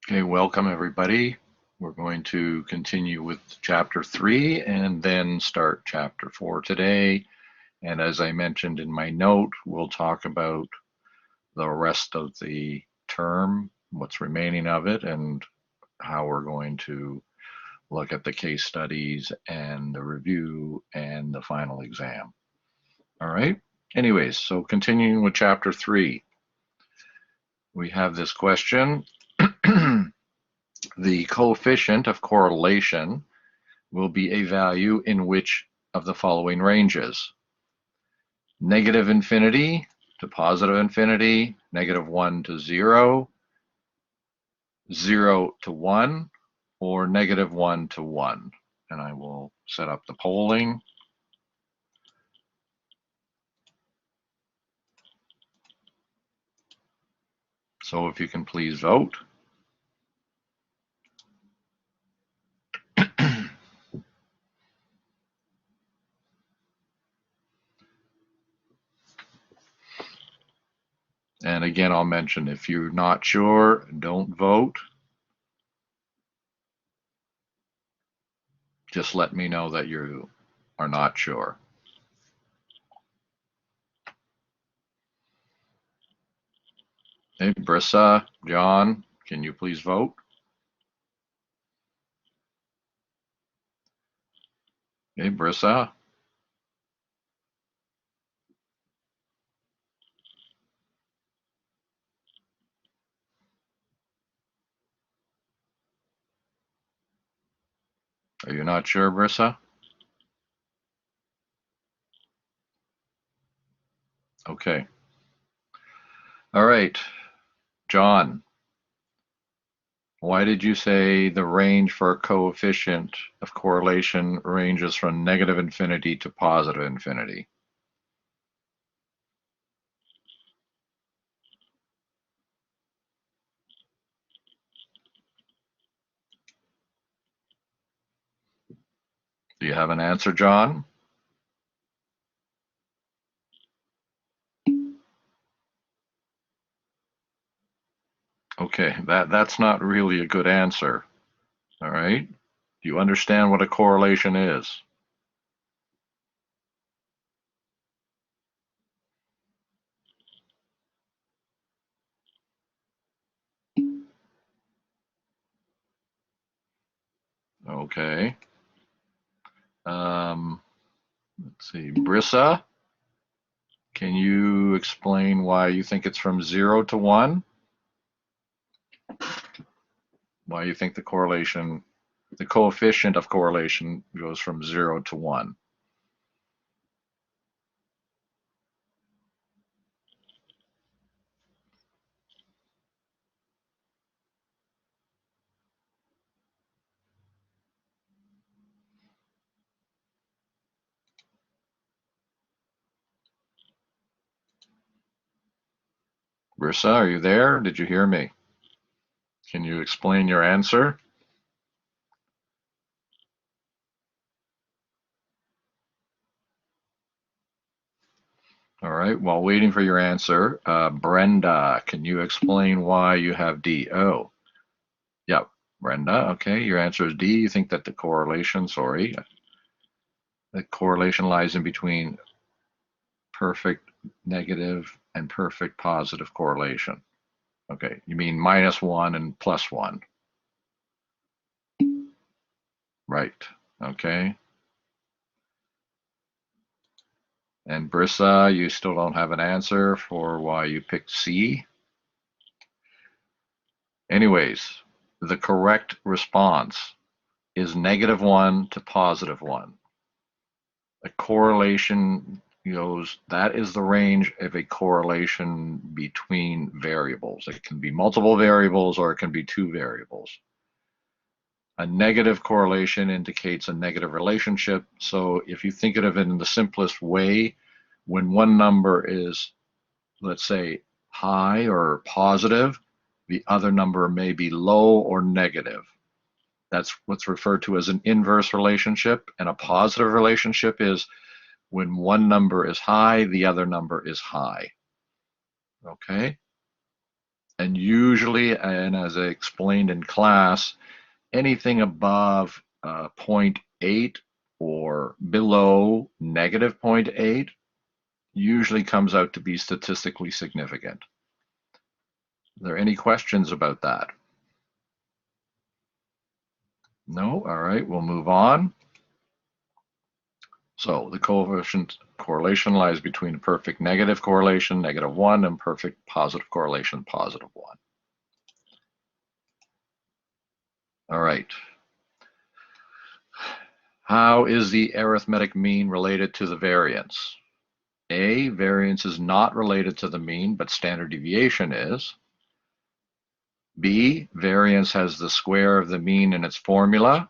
Okay, welcome everybody. We're going to continue with chapter 3 and then start chapter 4 today. And as I mentioned in my note, we'll talk about the rest of the term, what's remaining of it, and how we're going to look at the case studies and the review and the final exam. All right. Anyways, so continuing with chapter 3, we have this question. The coefficient of correlation will be a value in which of the following ranges: negative infinity to positive infinity, -1 to 0, 0 to 1, or -1 to 1. And I will set up the polling. So if you can please vote. And again, I'll mention, if you're not sure, don't vote. Just let me know that you are not sure. Hey, Brissa, John, can you please vote? Hey, Brissa. Are you not sure, Brissa? Okay. All right. John, why did you say the range for a coefficient of correlation ranges from negative infinity to positive infinity? Do you have an answer, John? Okay, that's not really a good answer. All right. Do you understand what a correlation is? Okay. Let's see. Brissa, can you explain why you think it's from 0 to 1? Why you think the coefficient of correlation goes from 0 to 1? Brissa, are you there? Did you hear me? Can you explain your answer? All right, while waiting for your answer, Brenda, can you explain why you have D? Oh, yep, Brenda, okay, your answer is D. You think that the correlation lies in between perfect negative and perfect positive correlation. Okay, you mean -1 and +1. Right, okay. And Brissa, you still don't have an answer for why you picked C? Anyways, the correct response is -1 to +1. A correlation goes, that is the range of a correlation between variables. It can be multiple variables or it can be two variables. A negative correlation indicates a negative relationship. So if you think of it in the simplest way, when one number is, let's say, high or positive, the other number may be low or negative. That's what's referred to as an inverse relationship. And a positive relationship is when one number is high, the other number is high. Okay? And usually, and as I explained in class, anything above 0.8 or below negative 0.8 usually comes out to be statistically significant. Are there any questions about that? No? All right, we'll move on. So the coefficient correlation lies between perfect negative correlation, -1, and perfect positive correlation, +1. All right. How is the arithmetic mean related to the variance? A, variance is not related to the mean, but standard deviation is. B, variance has the square of the mean in its formula.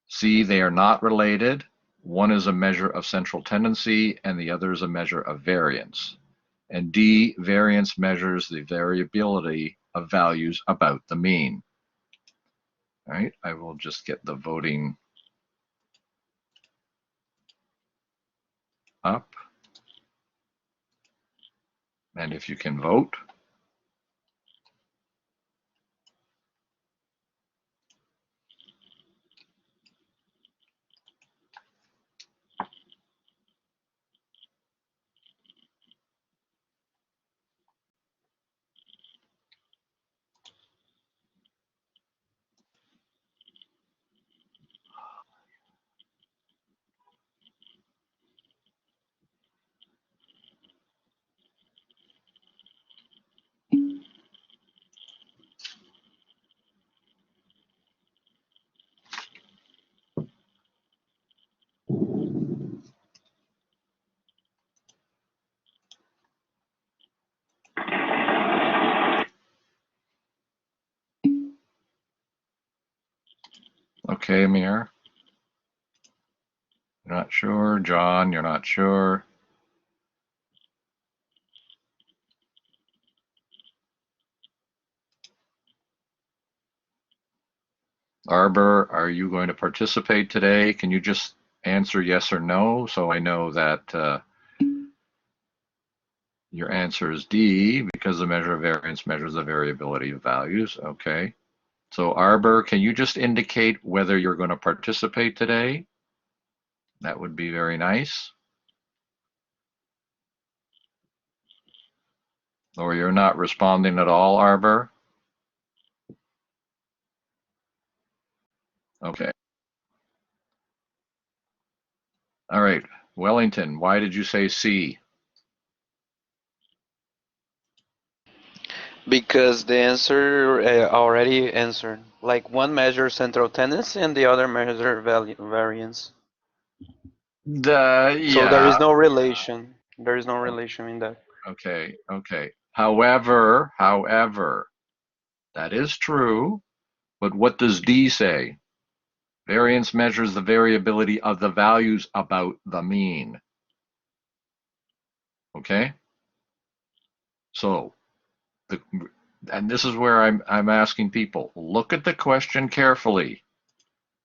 C, they are not related. One is a measure of central tendency and the other is a measure of variance. And D, variance measures the variability of values about the mean. All right, I will just get the voting up. And if you can vote. Okay, Amir. You're not sure. John, you're not sure. Arbor, are you going to participate today? Can you just answer yes or no so I know that your answer is D because the measure of variance measures the variability of values. Okay. So Arbor, can you just indicate whether you're going to participate today? That would be very nice. Or you're not responding at all, Arbor? Okay. All right. Wellington, why did you say C? Because the answer already answered. Like one measures central tendency and the other measure variance. So there Yeah. is no relation. There is no relation in that. Okay. Okay. However, that is true, but what does D say? Variance measures the variability of the values about the mean. Okay? So, and this is where I'm asking people, look at the question carefully.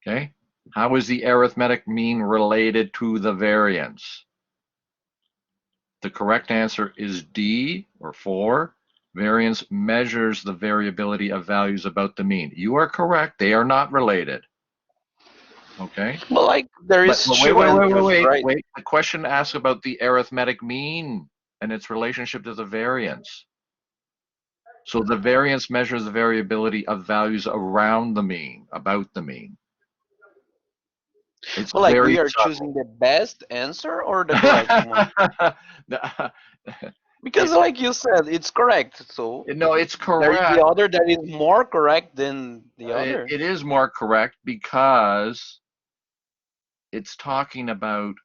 Okay? How is the arithmetic mean related to the variance? The correct answer is D, or 4. Variance measures the variability of values about the mean. You are correct. They are not related. Okay? Well, like there But is wait, two answers, right? wait. The question asks about the arithmetic mean and its relationship to the variance. So the variance measures the variability of values around the mean, about the mean. It's Well, like very we are choosing subtle. the best answer or the correct one. Because, like you said, it's correct. So No, it's there is the correct. other that is more correct than the other. It is more correct because it's talking about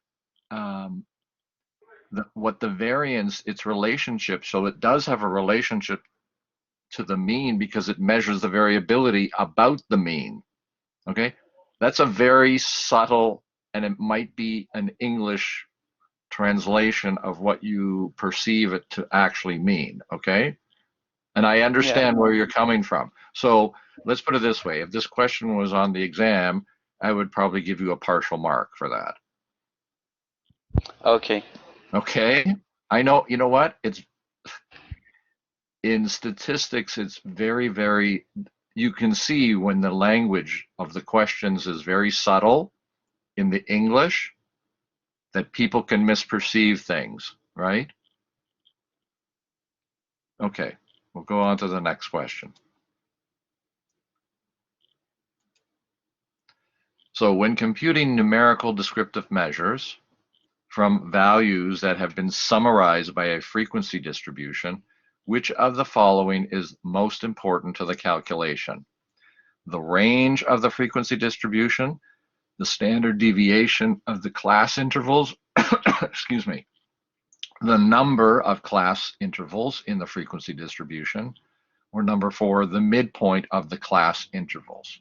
um, what the variance, its relationship. So it does have a relationship to the mean because it measures the variability about the mean. Okay, that's a very subtle, and it might be an English translation of what you perceive it to actually mean. Okay, and I Yeah. understand where you're coming from. So let's put it this way: if this question was on the exam, I would probably give you a partial mark for that. Okay. Okay, I know. You know what? in statistics, it's very, you can see when the language of the questions is very subtle in the English that people can misperceive things, right? Okay, we'll go on to the next question. So when computing numerical descriptive measures from values that have been summarized by a frequency distribution, which of the following is most important to the calculation? The range of the frequency distribution, the standard deviation of the class intervals, excuse me, the number of class intervals in the frequency distribution, or number 4, the midpoint of the class intervals.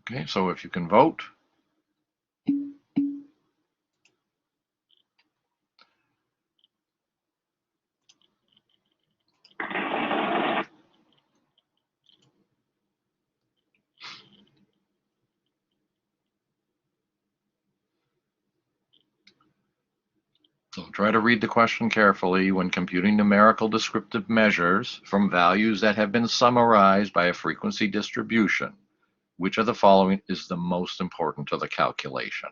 Okay, so if you can vote. So try to read the question carefully. When computing numerical descriptive measures from values that have been summarized by a frequency distribution, which of the following is the most important to the calculation?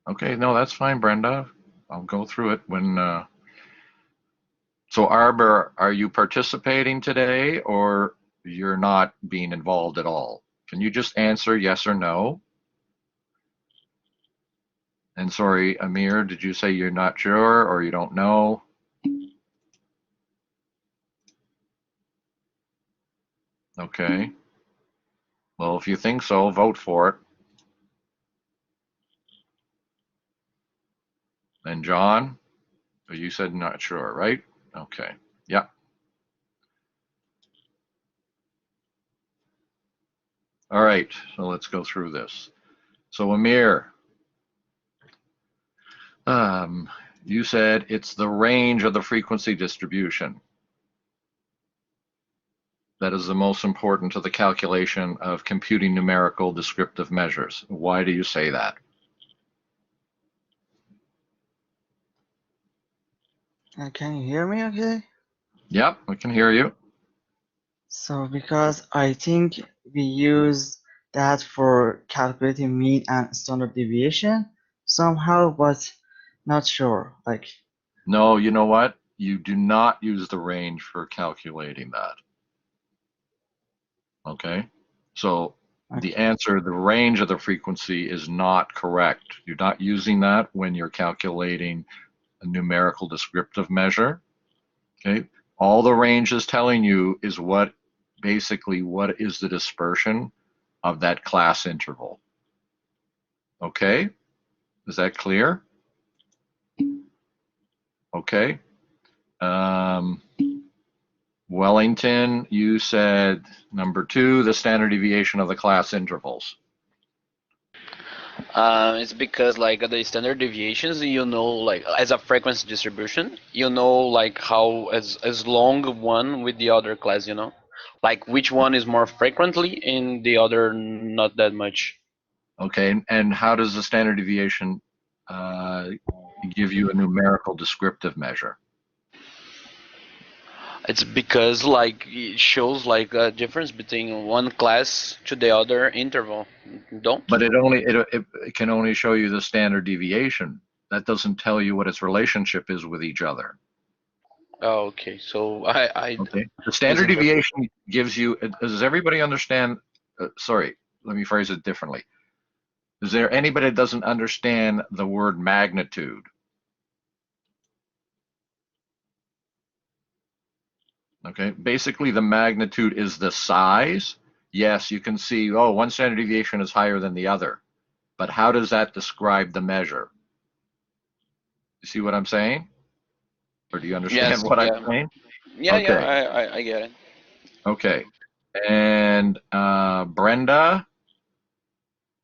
Okay, no, that's fine, Brenda. I'll go through it when. So, Arbor, are you participating today or you're not being involved at all? Can you just answer yes or no? And sorry, Amir, did you say you're not sure or you don't know? Okay. Well, if you think so, vote for it. And John, you said not sure, right? Okay. Yeah. All right. So let's go through this. So Amir, you said it's the range of the frequency distribution that is the most important to the calculation of computing numerical descriptive measures. Why do you say that? Can you hear me okay? Yep, I can hear you. So because I think we use that for calculating mean and standard deviation somehow, but not sure. Like, No, you know what? You do not use the range for calculating that. Okay? So the okay, answer, the range of the frequency is not correct. You're not using that when you're calculating a numerical descriptive measure. Okay? All the range is telling you is what basically what is the dispersion of that class interval. Okay? Is that clear? Okay. Um, Wellington, you said number 2, the standard deviation of the class intervals. It's because like the standard deviations, you know, like as a frequency distribution, you know, like how as long one with the other class, you know, like which one is more frequently and the other not that much. Okay, and how does the standard deviation give you a numerical descriptive measure? It's because like it shows like a difference between one class to the other interval. Don't? But it can only show you the standard deviation. That doesn't tell you what its relationship is with each other. Oh, okay. So I Okay, the standard misinterpreted. deviation gives you. Does everybody understand? Sorry, let me phrase it differently. Is there anybody that doesn't understand the word magnitude? Okay, basically the magnitude is the size. Yes, you can see, oh, one standard deviation is higher than the other, but how does that describe the measure? You see what I'm saying? Or do you understand Yes, what I'm yeah. saying? Yeah, Okay, I get it. okay. And Brenda,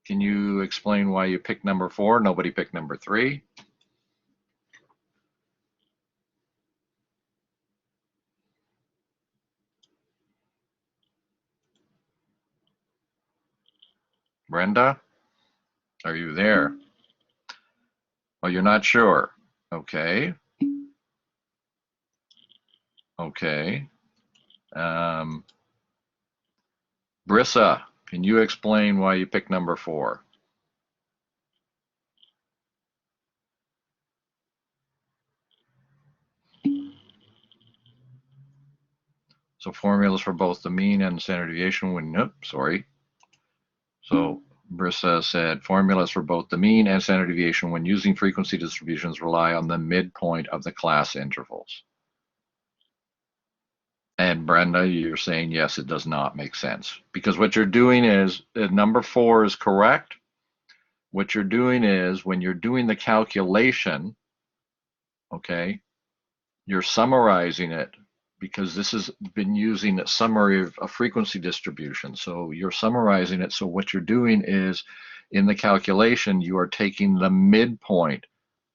can you explain why you picked number 4? Nobody picked number 3. Brenda, are you there? Oh, you're not sure. Okay. Okay. Brissa, can you explain why you picked number 4? So formulas for both the mean and standard deviation when, nope, sorry. So Brissa said formulas for both the mean and standard deviation when using frequency distributions rely on the midpoint of the class intervals. And Brenda, you're saying yes, it does not make sense. Because what you're doing is, number 4 is correct. What you're doing is, when you're doing the calculation, okay, you're summarizing it, because this has been using a summary of a frequency distribution. So you're summarizing it. So what you're doing is, in the calculation, you are taking the midpoint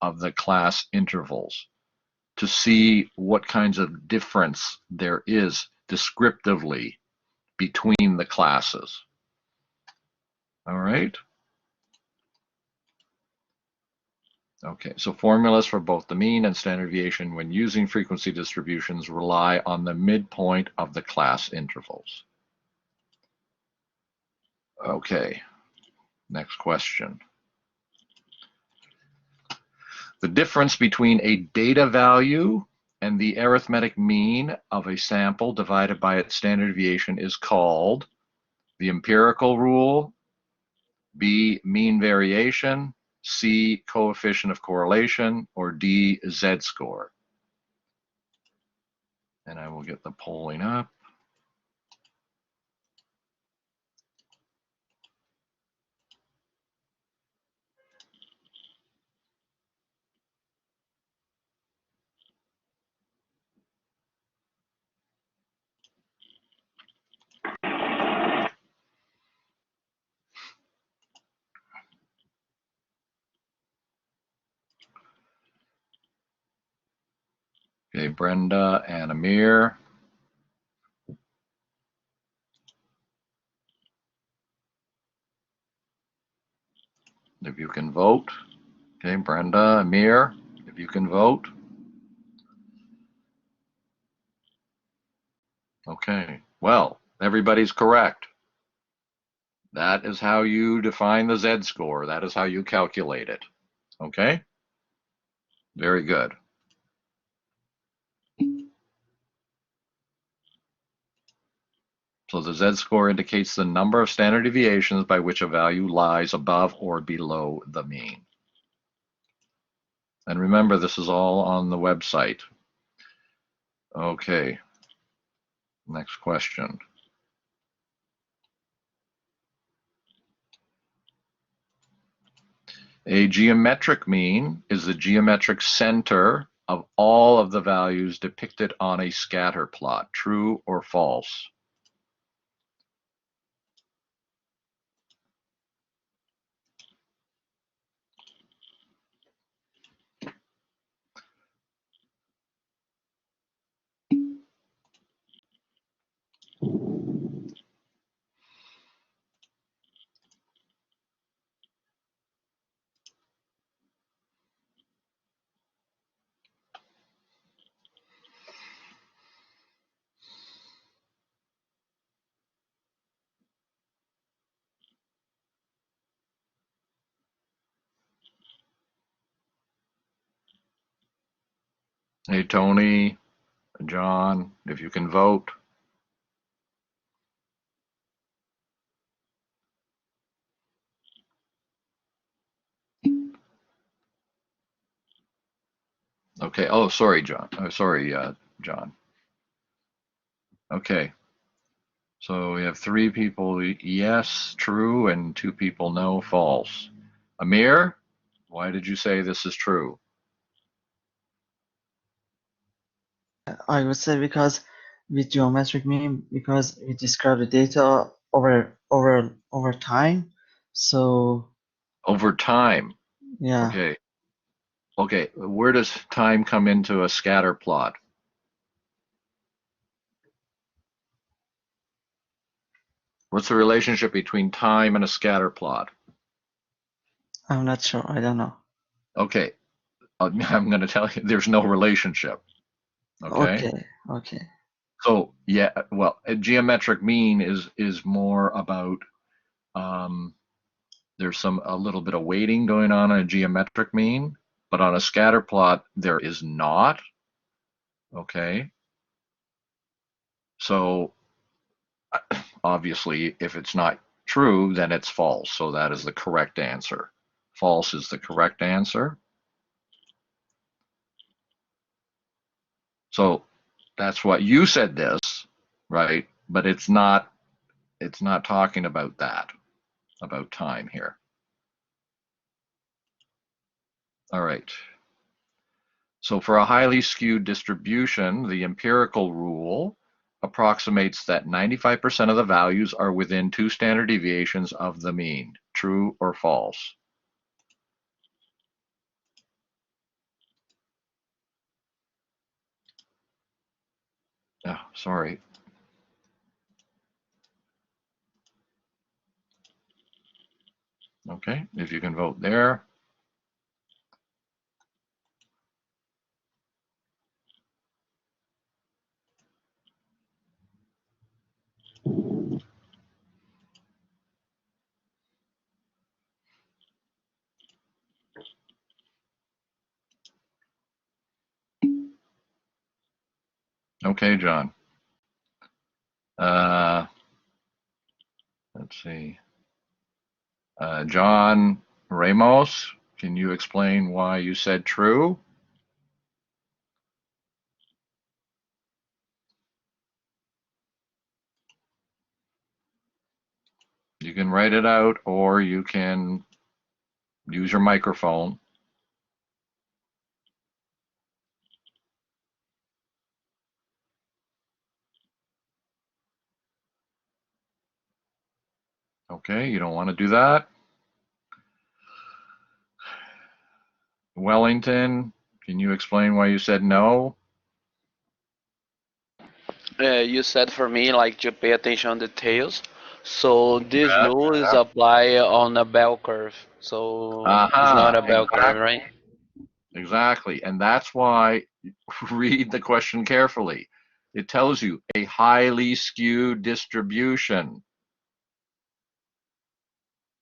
of the class intervals to see what kinds of difference there is descriptively between the classes. All right. Okay, so formulas for both the mean and standard deviation when using frequency distributions rely on the midpoint of the class intervals. Okay, next question. The difference between a data value and the arithmetic mean of a sample divided by its standard deviation is called the empirical rule, B, mean variation, C, coefficient of correlation, or D, z-score. And I will get the polling up. Okay, Brenda and Amir. If you can vote. Okay, Brenda, Amir, if you can vote. Okay, well, everybody's correct. That is how you define the z-score. That is how you calculate it. Okay? Very good. So the z-score indicates the number of standard deviations by which a value lies above or below the mean. And remember, this is all on the website. Okay, next question. A geometric mean is the geometric center of all of the values depicted on a scatter plot. True or false? Hey, Tony, John, if you can vote. Okay. Oh, sorry, John. Sorry, John. Okay. So we have 3 people yes, true, and 2 people no, false. Amir, why did you say this is true? I would say because with geometric mean, because we describe the data over time. So Over time. yeah, Okay. Okay. Where does time come into a scatter plot? What's the relationship between time and a scatter plot? I'm not sure. I don't know. Okay, I'm going to tell you there's no relationship. Okay. Okay. Okay. So yeah, well, a geometric mean is more about um, there's a little bit of weighting going on a geometric mean, but on a scatter plot there is not. Okay. So obviously, if it's not true, then it's false. So that is the correct answer. False is the correct answer. So that's what you said this, right? But it's not talking about that, about time here. All right. So for a highly skewed distribution, the empirical rule approximates that 95% of the values are within 2 standard deviations of the mean. True or false? Oh, sorry. Okay, if you can vote there. Okay, John. Uh, let's see. John Ramos, can you explain why you said true? You can write it out or you can use your microphone. Okay, you don't want to do that. Wellington, can you explain why you said no? You said for me like to pay attention on details. So You this bet. rule is applied on a bell curve. So it's not Aha, a bell curve, right? exactly. Exactly. And that's why read the question carefully. It tells you a highly skewed distribution.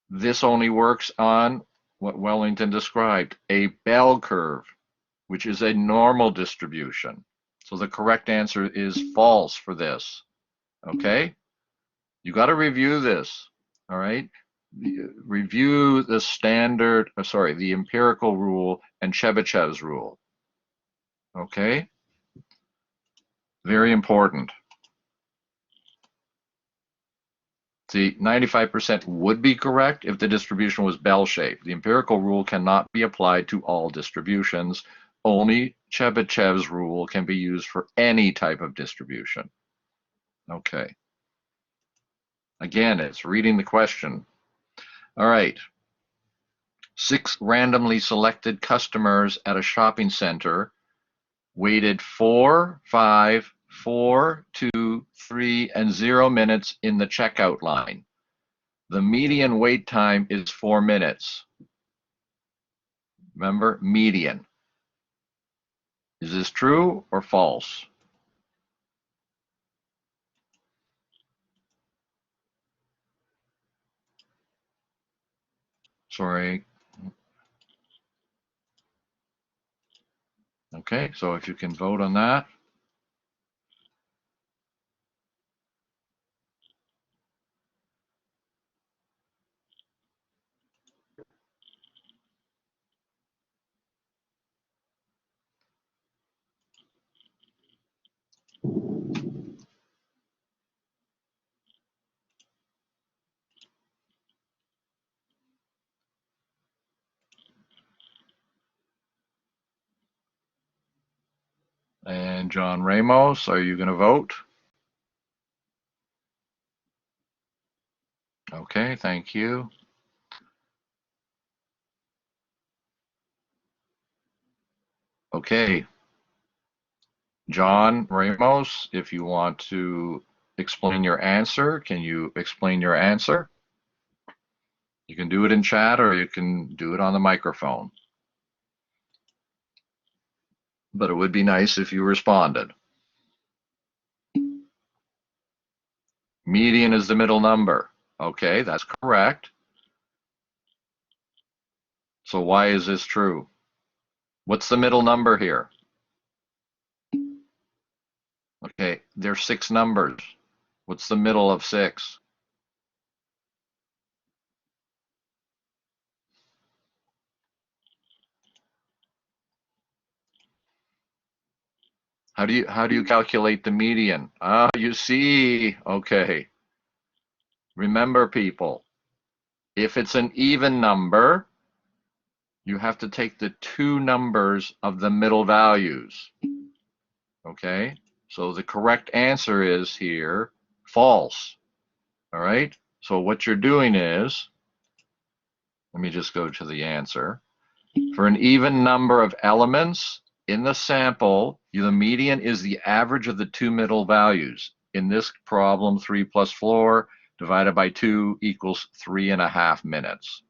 This only works on what Wellington described, a bell curve, which is a normal distribution. So the correct answer is false for this. Okay? You got to review this. All right? Review the standard, sorry, the empirical rule and Chebyshev's rule. Okay? Very important. See, 95% would be correct if the distribution was bell-shaped. The empirical rule cannot be applied to all distributions. Only Chebyshev's rule can be used for any type of distribution. Okay. Again, it's reading the question. All right. 6 randomly selected customers at a shopping center waited 4, 5, 4, 2, 3, and 0 minutes in the checkout line. The median wait time is 4 minutes. Remember, median. Is this true or false? Sorry. Okay, so if you can vote on that. And John Ramos, are you going to vote? Okay, thank you. Okay. John Ramos, if you want to explain your answer? Can you explain your answer? You can do it in chat or you can do it on the microphone. But it would be nice if you responded. Median is the middle number. Okay, that's correct. So why is this true? What's the middle number here? Okay, there's 6 numbers. What's the middle of 6? How do you calculate the median? Ah, you see. Okay. Remember, people, if it's an even number, you have to take the 2 numbers of the middle values. Okay? So the correct answer is here false. All right? So what you're doing is, let me just go to the answer. For an even number of elements in the sample, the median is the average of the 2 middle values. In this problem, 3 plus 4 divided by 2 equals 3.5 minutes.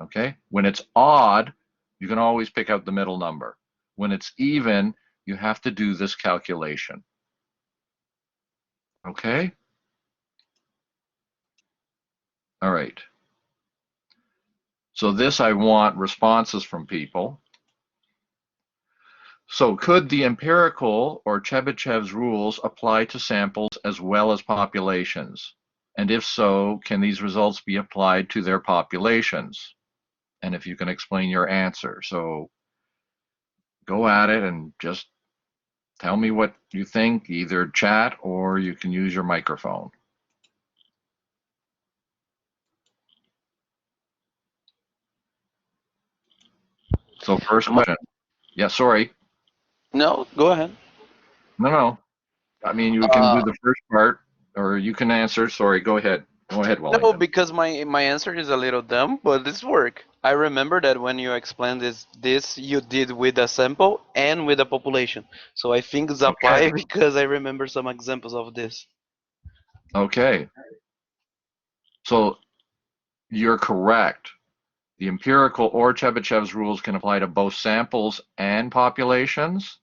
Okay? When it's odd, you can always pick out the middle number. When it's even, you have to do this calculation. Okay? All right. So this, I want responses from people. So could the empirical or Chebyshev's rules apply to samples as well as populations? And if so, can these results be applied to their populations? And if you can explain your answer. So go at it and just tell me what you think, either chat or you can use your microphone. So first question. Yeah, sorry. No, go ahead. No. I mean, you can do the first part or you can answer. Sorry, go ahead. Go ahead, No, Wellington. because my answer is a little dumb, but this work. I remember that when you explained this you did with a sample and with a population. So I think it's Okay. applied because I remember some examples of this. Okay. So you're correct. The empirical or Chebyshev's rules can apply to both samples and populations.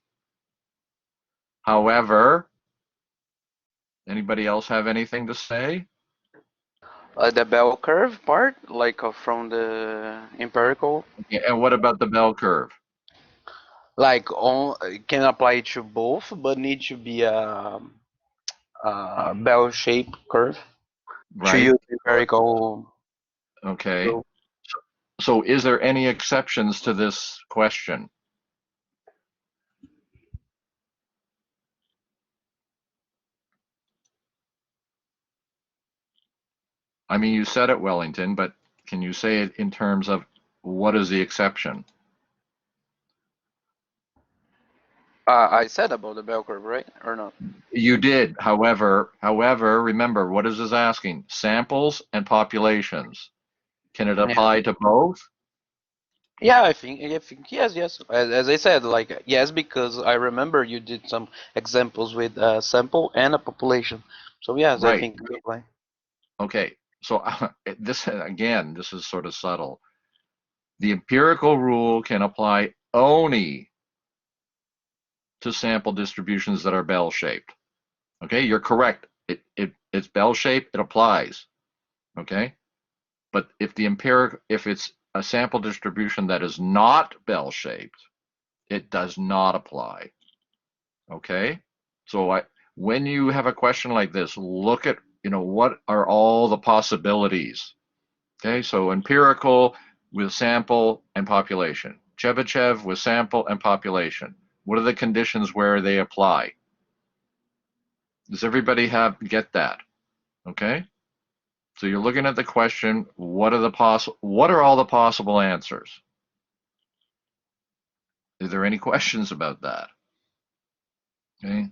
However, anybody else have anything to say? The bell curve part, like from the empirical, Yeah, and what about the bell curve? like on can apply to both, but need to be a bell-shaped curve to Right? use empirical Okay. rule. So is there any exceptions to this question? I mean, you said it, Wellington, but can you say it in terms of what is the exception? I said about the bell curve, right? Or not? You did. However, remember, what is this asking? Samples and populations. Can it Yeah. apply to both? Yeah, I think yes, yes. As I said, like yes, because I remember you did some examples with a sample and a population. So yes, I Right. think it apply. Okay. So this, again, this is sort of subtle. The empirical rule can apply only to sample distributions that are bell-shaped. Okay, you're correct. It's bell-shaped, it applies. Okay, but if it's a sample distribution that is not bell-shaped, it does not apply. Okay, so when you have a question like this, look at, what are all the possibilities. Okay, so empirical with sample and population. Chebyshev with sample and population. What are the conditions where they apply? Does everybody get that? Okay, so you're looking at the question. What are all the possible answers? Is there any questions about that? Okay,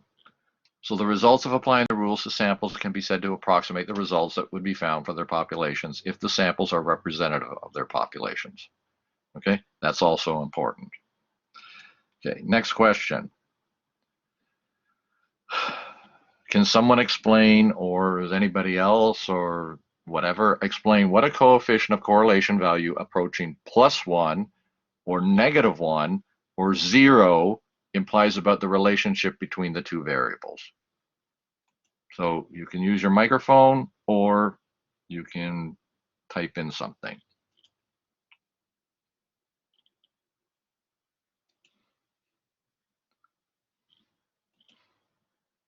so the results of applying the rules to samples can be said to approximate the results that would be found for their populations if the samples are representative of their populations. Okay, that's also important. Okay, next question. Can someone explain, or is anybody else or whatever, explain what a coefficient of correlation value approaching +1 or -1 or 0 implies about the relationship between the two variables? So you can use your microphone or you can type in something.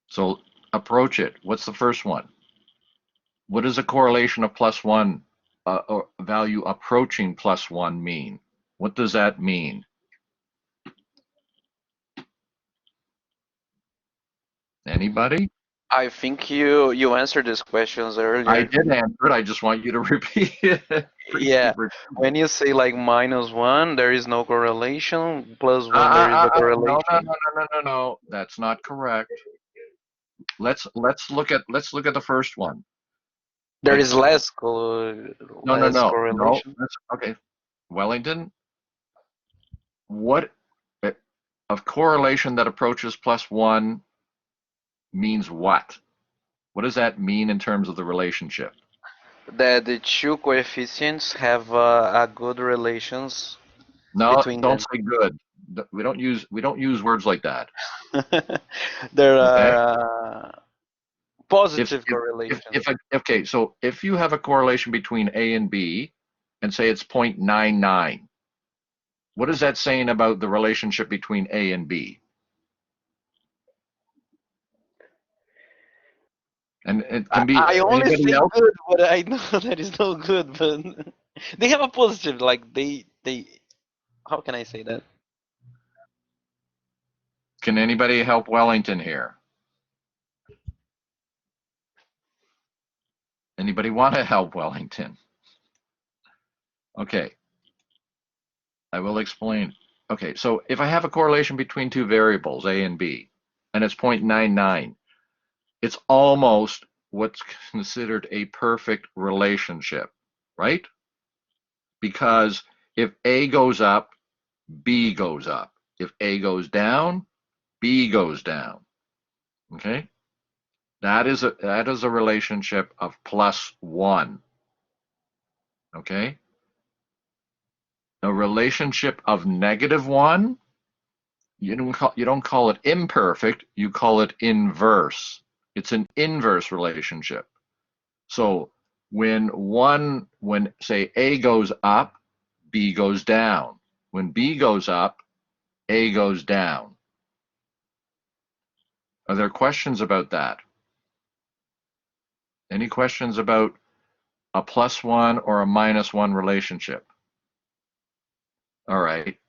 So approach it. What's the first one? What does a correlation of +1 or value approaching +1 mean? What does that mean? Anybody? I think you answered these questions I earlier. did answer it. I just want you to repeat it. Please Yeah, repeat when you say like -1, there is no correlation. +1, there is a No, no, correlation. no, no, no, no, no. That's not correct. Let's look at the first one. There is It's no, no, less no, no. correlation. That's okay. Wellington, what of correlation that approaches +1 means what? What does that mean in terms of the relationship? That the two coefficients have a good relations No, between don't them. say good. We don't use words like that. There Okay. are If positive if correlation. okay, so if you have a correlation between A and B, and say it's 0.99, what is that saying about the relationship between A and B? And it I, can be I only anybody say else. good, but I know that is no good. But they have a positive, like they. How can I say that? Can anybody help Wellington here? Anybody want to help Wellington? Okay, I will explain. Okay, so if I have a correlation between two variables, A and B, and it's 0.99, it's almost what's considered a perfect relationship, right? Because if A goes up, B goes up. If A goes down, B goes down. Okay? That is a relationship of +1. Okay? A relationship of -1, you don't call it imperfect, you call it inverse. It's an inverse relationship. So when say A goes up, B goes down. When B goes up, A goes down. Are there questions about that? Any questions about a +1 or a -1 relationship? All right.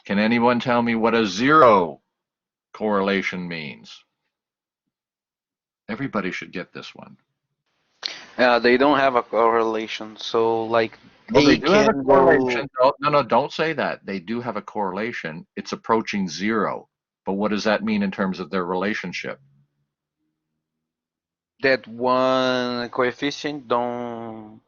Can anyone tell me what a 0 correlation means? Everybody should get this one. They don't have a correlation, so like No, they A do have a can go correlation. No, no, no, don't say that. They do have a correlation. It's approaching 0. But what does that mean in terms of their relationship? that one coefficient don't.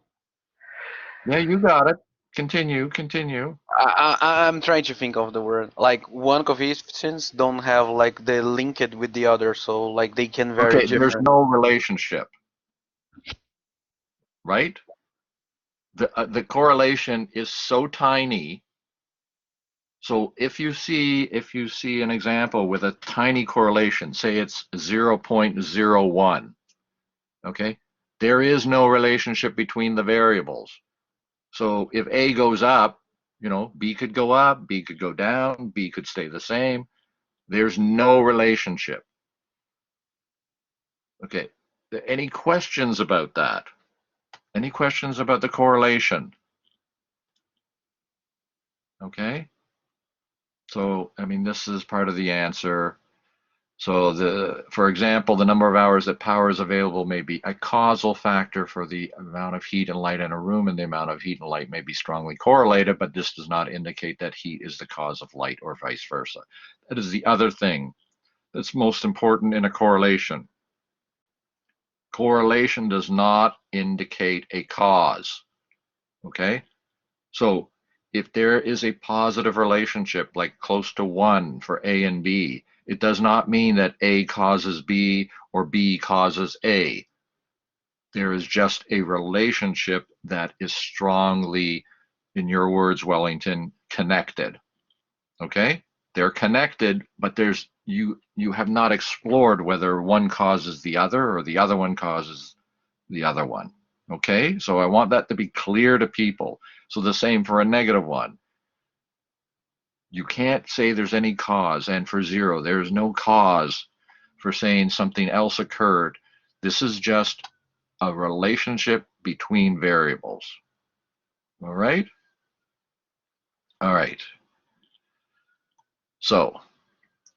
Yeah, you got it. Continue, continue. I'm trying to think of the word. Like one coefficients don't have like the linked with the other, so like they can vary Okay, there's different. no relationship, right? The correlation is so tiny. So if you see an example with a tiny correlation, say it's 0.01, okay? There is no relationship between the variables. So if A goes up, B could go up, B could go down, B could stay the same. There's no relationship. Okay. Any questions about that? Any questions about the correlation? Okay. So, I mean, this is part of the answer. So for example, the number of hours that power is available may be a causal factor for the amount of heat and light in a room, and the amount of heat and light may be strongly correlated, but this does not indicate that heat is the cause of light or vice versa. That is the other thing that's most important in a correlation. Correlation does not indicate a cause, okay? So if there is a positive relationship, like close to 1 for A and B, It does not mean that A causes B or B causes A. There is just a relationship that is strongly, in your words, Wellington, connected. Okay? They're connected, but you have not explored whether one causes the other or the other one causes the other one. Okay? So I want that to be clear to people. So the same for a negative one. You can't say there's any cause, and for zero, there's no cause for saying something else occurred. This is just a relationship between variables. All right? All right. So,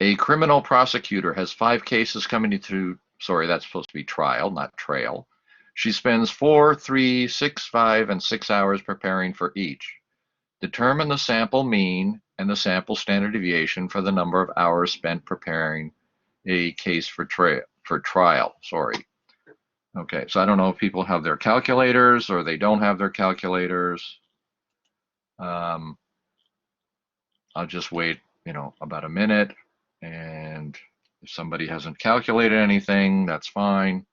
a criminal prosecutor has 5 cases coming through. Sorry, that's supposed to be trial, not trail. She spends 4, 3, 6, 5, and 6 hours preparing for each. Determine the sample mean and the sample standard deviation for the number of hours spent preparing a case for trial. Sorry. Okay, so I don't know if people have their calculators or they don't have their calculators. I'll just wait, about a minute, and if somebody hasn't calculated anything, that's fine.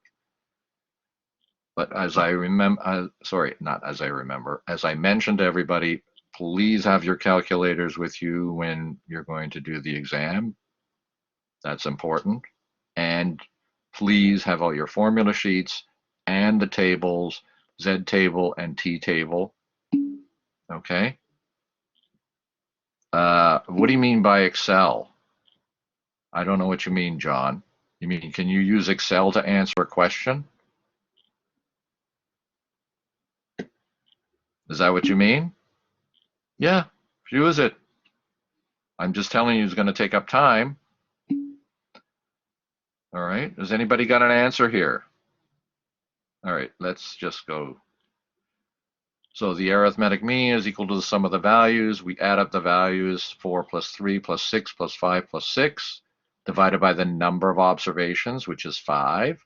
But as I remember, sorry, not as I remember, as I mentioned to everybody, please have your calculators with you when you're going to do the exam. That's important. And please have all your formula sheets and the tables, Z table and T table. Okay. What do you mean by Excel? I don't know what you mean, John. You mean, can you use Excel to answer a question? Is that what you mean? Yeah, use it. I'm just telling you it's going to take up time. All right. Has anybody got an answer here? All right, let's just go. So the arithmetic mean is equal to the sum of the values. We add up the values, 4 plus 3 plus 6 plus 5 plus 6, divided by the number of observations, which is 5.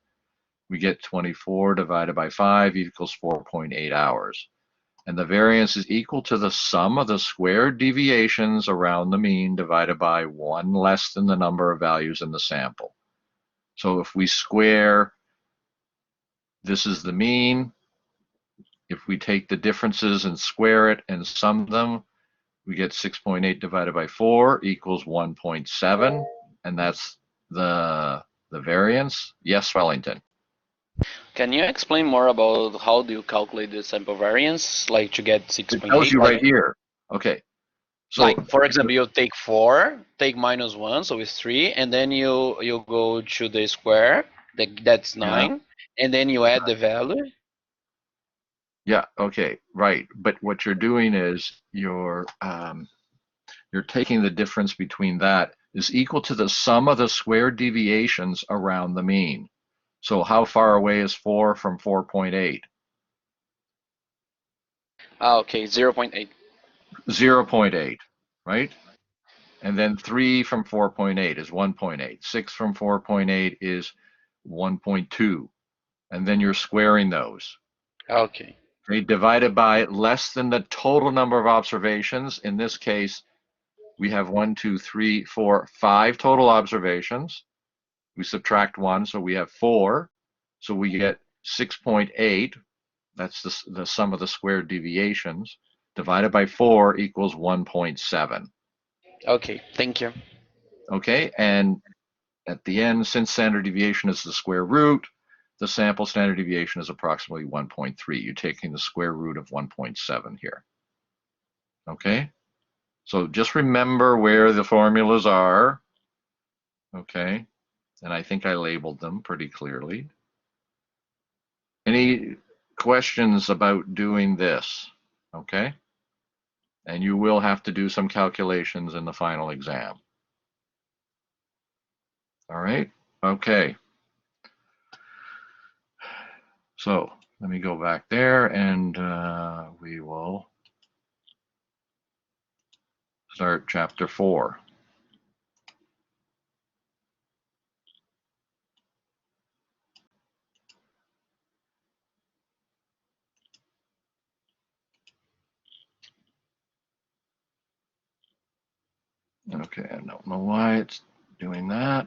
We get 24 divided by 5 equals 4.8 hours. And the variance is equal to the sum of the squared deviations around the mean divided by 1 less than the number of values in the sample. So if we square, this is the mean. If we take the differences and square it and sum them, we get 6.8 divided by 4 equals 1.7, and that's the variance. Yes, Wellington. Can you explain more about how do you calculate the sample variance, like to get It tells 6.8? you Like, right here. Okay. So like for example, you take 4, take minus 1, so it's 3, and then you go to the square, that's yeah, 9, and then you add the value. yeah, okay, right. But what you're doing is you're taking the difference between that is equal to the sum of the squared deviations around the mean. So how far away is 4 from 4.8? Ah, okay, 0.8. 0.8, right? And then 3 from 4.8 is 1.8. 6 from 4.8 is 1.2. And then you're squaring those. Okay. Okay, divided by less than the total number of observations. In this case, we have 1, 2, 3, 4, 5 total observations. We subtract 1, so we have 4. So we get 6.8. That's the sum of the squared deviations. Divided by 4 equals 1.7. Okay, thank you. Okay, and at the end, since standard deviation is the square root, the sample standard deviation is approximately 1.3. You're taking the square root of 1.7 here. Okay, so just remember where the formulas are. Okay, and I think I labeled them pretty clearly. Any questions about doing this? Okay, and you will have to do some calculations in the final exam. All right, okay. So let me go back there and we will start chapter 4. Okay, I don't know why it's doing that.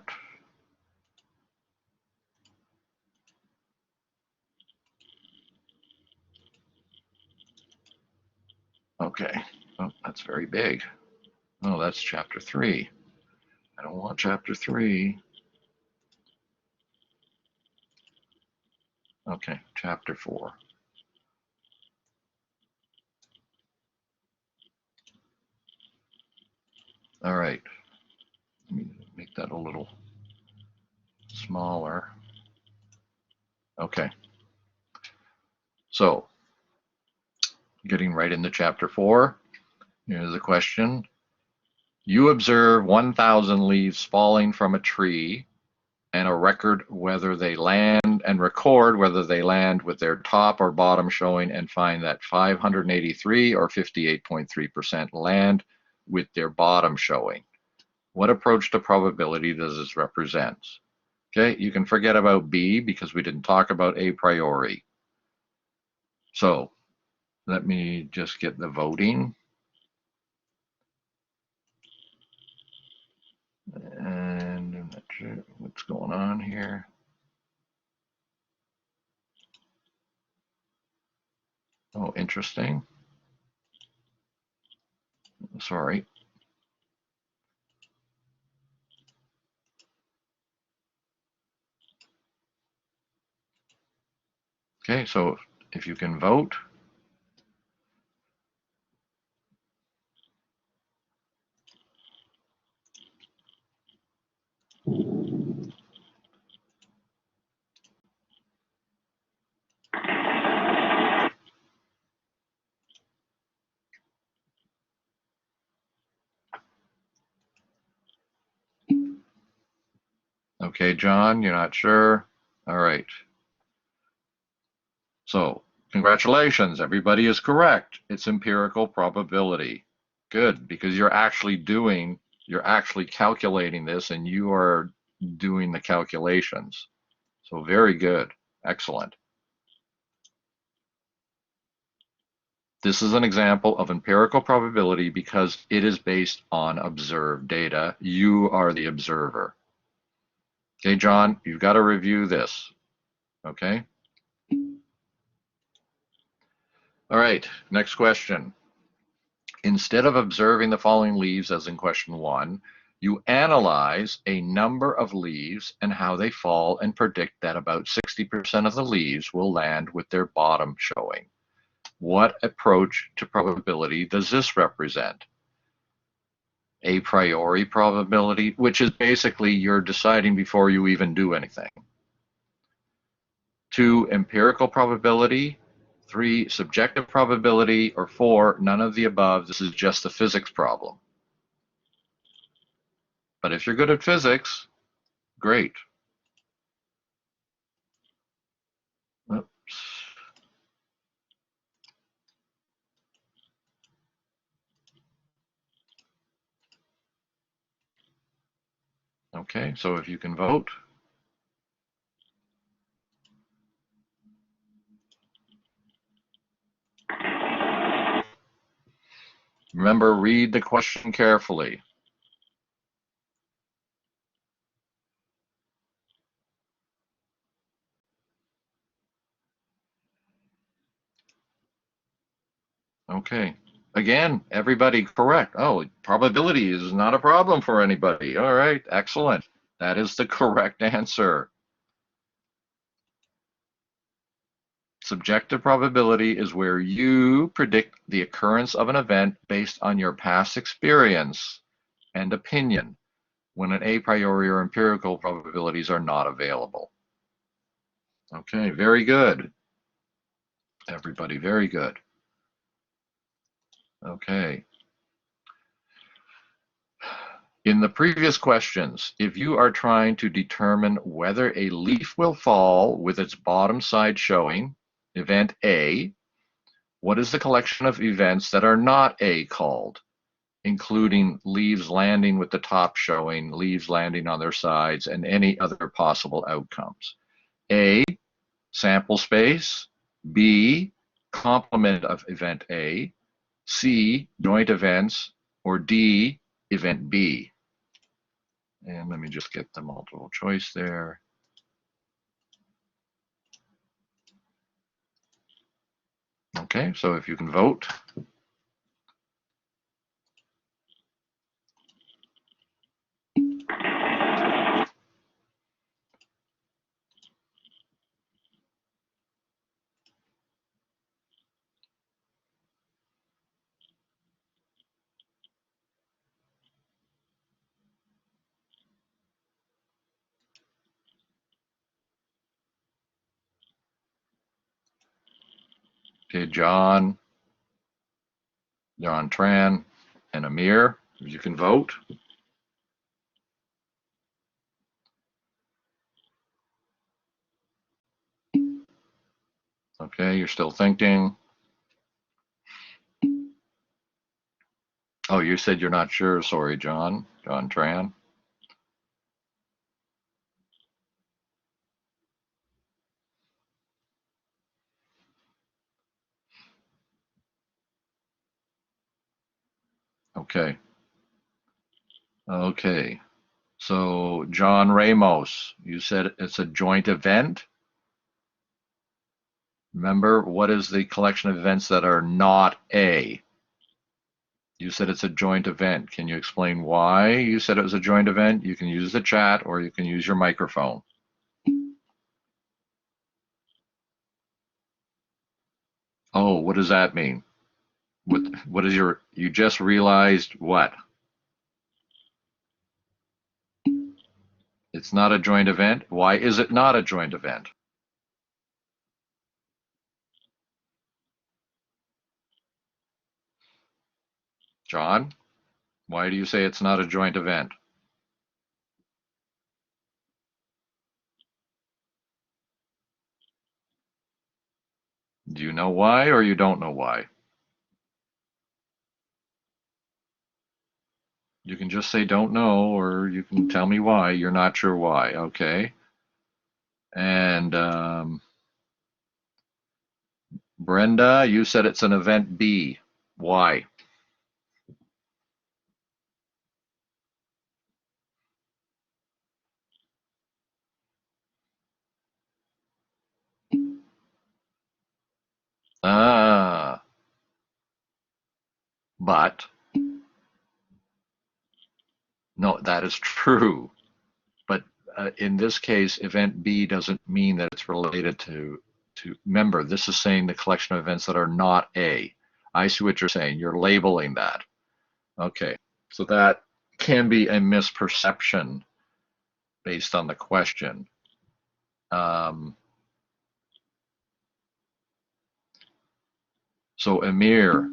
Okay. Oh, that's very big. Oh, that's chapter 3. I don't want chapter 3. Okay, chapter 4. All right. Let me make that a little smaller. Okay. So, getting right into chapter 4, here's a question. You observe 1,000 leaves falling from a tree and record whether they land with their top or bottom showing, and find that 583 or 58.3% land with their bottom showing. What approach to probability does this represent? Okay, you can forget about B because we didn't talk about a priori. So let me just get the voting. And I'm not sure what's going on here. Oh, interesting. Sorry. Okay, so if you can vote. Okay, John, you're not sure? All right. So, congratulations, everybody is correct. It's empirical probability. Good, because you're actually calculating this and you are doing the calculations. So very good, excellent. This is an example of empirical probability because it is based on observed data. You are the observer. Okay, John, you've got to review this, okay? All right, next question. Instead of observing the falling leaves as in question 1, you analyze a number of leaves and how they fall and predict that about 60% of the leaves will land with their bottom showing. What approach to probability does this represent? A priori probability, which is basically you're deciding before you even do anything. 2, empirical probability. 3, subjective probability. Or 4, none of the above. This is just a physics problem. But if you're good at physics, great. Oops. Okay, so if you can vote. Remember, read the question carefully. Okay. Again, everybody correct. Oh, probability is not a problem for anybody. All right, excellent. That is the correct answer. Subjective probability is where you predict the occurrence of an event based on your past experience and opinion, when an a priori or empirical probabilities are not available. Okay, very good. Everybody, very good. Okay. In the previous questions, if you are trying to determine whether a leaf will fall with its bottom side showing, event A, what is the collection of events that are not A called, including leaves landing with the top showing, leaves landing on their sides, and any other possible outcomes? A, sample space. B, complement of event A. C, joint events. Or D, event B. And let me just get the multiple choice there. Okay, so if you can vote. Okay, John Tran, and Amir, you can vote. Okay, you're still thinking. Oh, you said you're not sure. Sorry, John Tran. Okay. Okay. So, John Ramos, you said it's a joint event. Remember, what is the collection of events that are not A? You said it's a joint event. Can you explain why you said it was a joint event? You can use the chat or you can use your microphone. Oh, what does that mean? What is you just realized what? It's not a joint event. Why is it not a joint event? John, why do you say it's not a joint event? Do you know why or you don't know why? You can just say don't know, or you can tell me why. You're not sure why. Okay. And Brenda, you said it's an event B. Why? Ah, but no, that is true. But in this case, event B doesn't mean that it's related to. Remember, this is saying the collection of events that are not A. I see what you're saying. You're labeling that. Okay, so that can be a misperception based on the question. So Amir,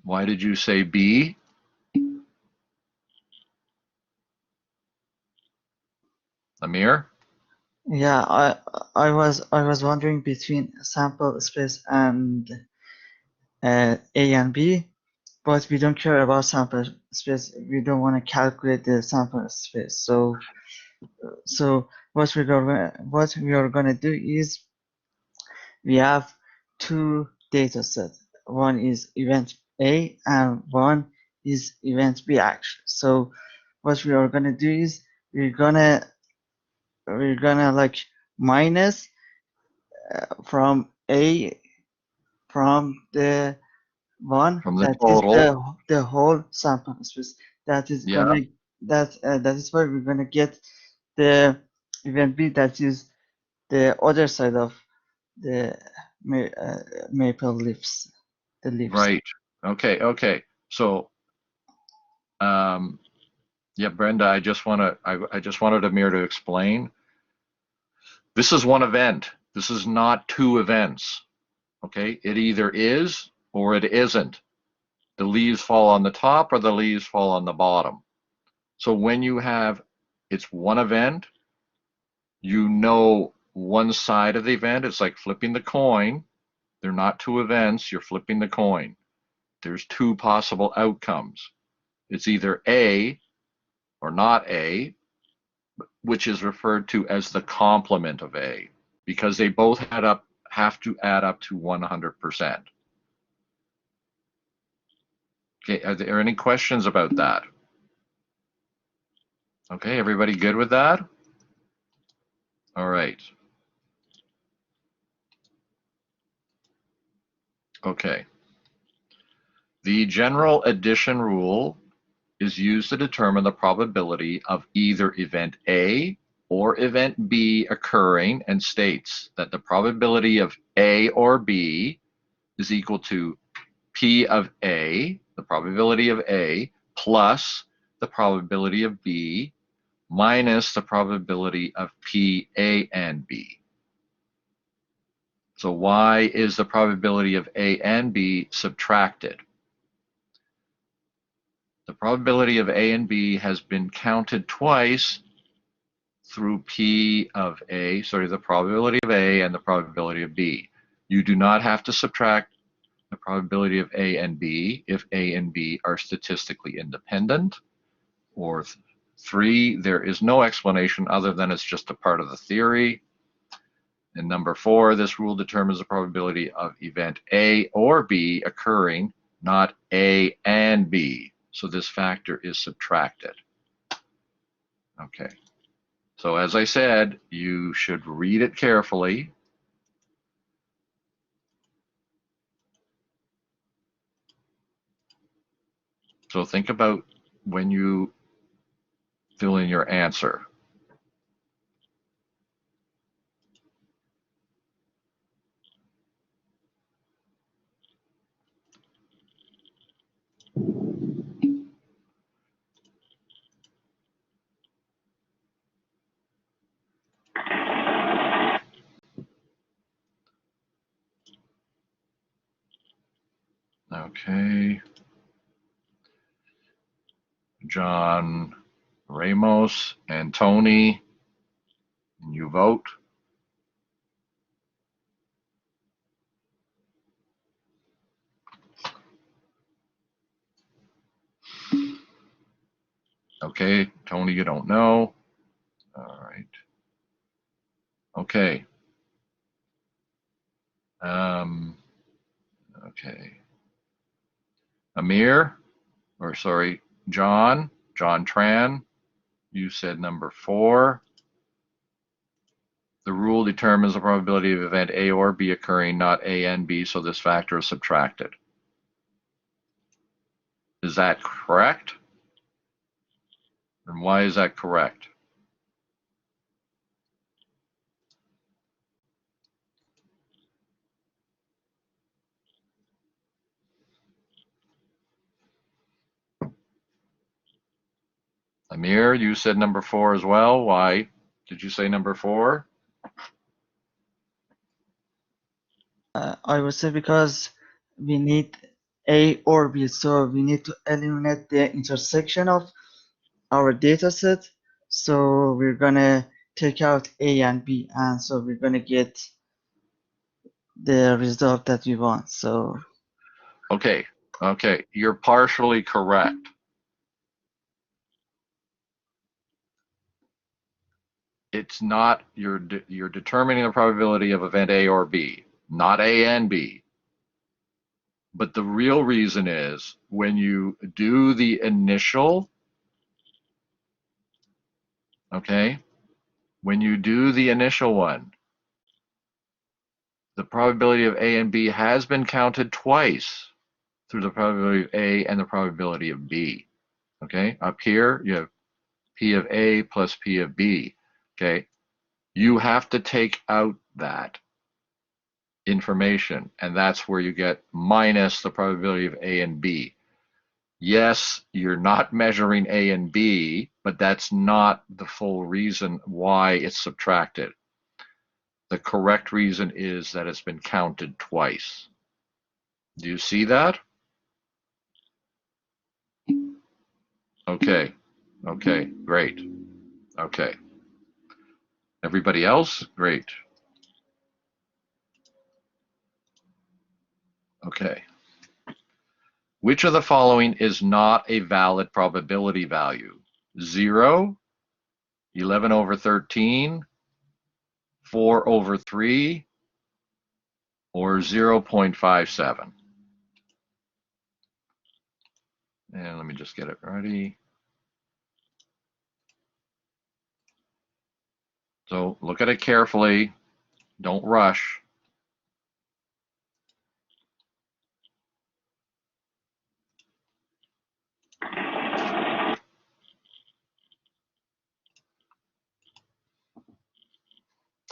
why did you say B? Amir? Yeah, I was wondering between sample space and A and B, but we don't care about sample space. We don't want to calculate the sample space. So what we are gonna do is we have two data sets. One is event A and one is event B actually. So what we are gonna do is we're gonna like minus from A from the one From the that is total. the whole sample space. That is Yeah, gonna that is why we're gonna get the event B that is the other side of the maple leaves, the leaves. right. Okay, okay. So, um, yeah, Brenda, I just wanted Amir to explain. This is one event. This is not two events. Okay, it either is or it isn't. The leaves fall on the top or the leaves fall on the bottom. So when you have it's one event, you know one side of the event. It's like flipping the coin. They're not two events. You're flipping the coin. There's two possible outcomes. It's either A or not A, which is referred to as the complement of A, because they both have to add up to 100%. Okay, are there any questions about that? Okay, everybody good with that? All right. Okay. The general addition rule is used to determine the probability of either event A or event B occurring and states that the probability of A or B is equal to P of A, the probability of A, plus the probability of B minus the probability of P, A, and B. So why is the probability of A and B subtracted? The probability of A and B has been counted twice through P of A, sorry, the probability of A and the probability of B. You do not have to subtract the probability of A and B if A and B are statistically independent. Or 3, there is no explanation other than it's just a part of the theory. And number 4, this rule determines the probability of event A or B occurring, not A and B. So this factor is subtracted. Okay. So as I said, you should read it carefully. So think about when you fill in your answer. Okay. John Ramos and Tony, and you vote. Okay, Tony, you don't know. All right. Okay. Okay. Amir, or sorry, John Tran, you said number 4. The rule determines the probability of event A or B occurring, not A and B, so this factor is subtracted. Is that correct? And why is that correct? Amir, you said number 4 as well. Why did you say number 4? I would say because we need A or B, so we need to eliminate the intersection of our data set. So we're gonna take out A and B, and so we're gonna get the result that we want. So Okay, you're partially correct. It's not, you're determining the probability of event A or B, not A and B. But the real reason is when you do the initial, okay, when you do the initial one, the probability of A and B has been counted twice through the probability of A and the probability of B. Okay, up here you have P of A plus P of B. Okay, you have to take out that information, and that's where you get minus the probability of A and B. Yes, you're not measuring A and B, but that's not the full reason why it's subtracted. The correct reason is that it's been counted twice. Do you see that? Okay, great. Okay. Everybody else? Great. Okay. Which of the following is not a valid probability value? 0, 11 over 13, 4 over 3, or 0.57? And let me just get it ready. So look at it carefully. Don't rush.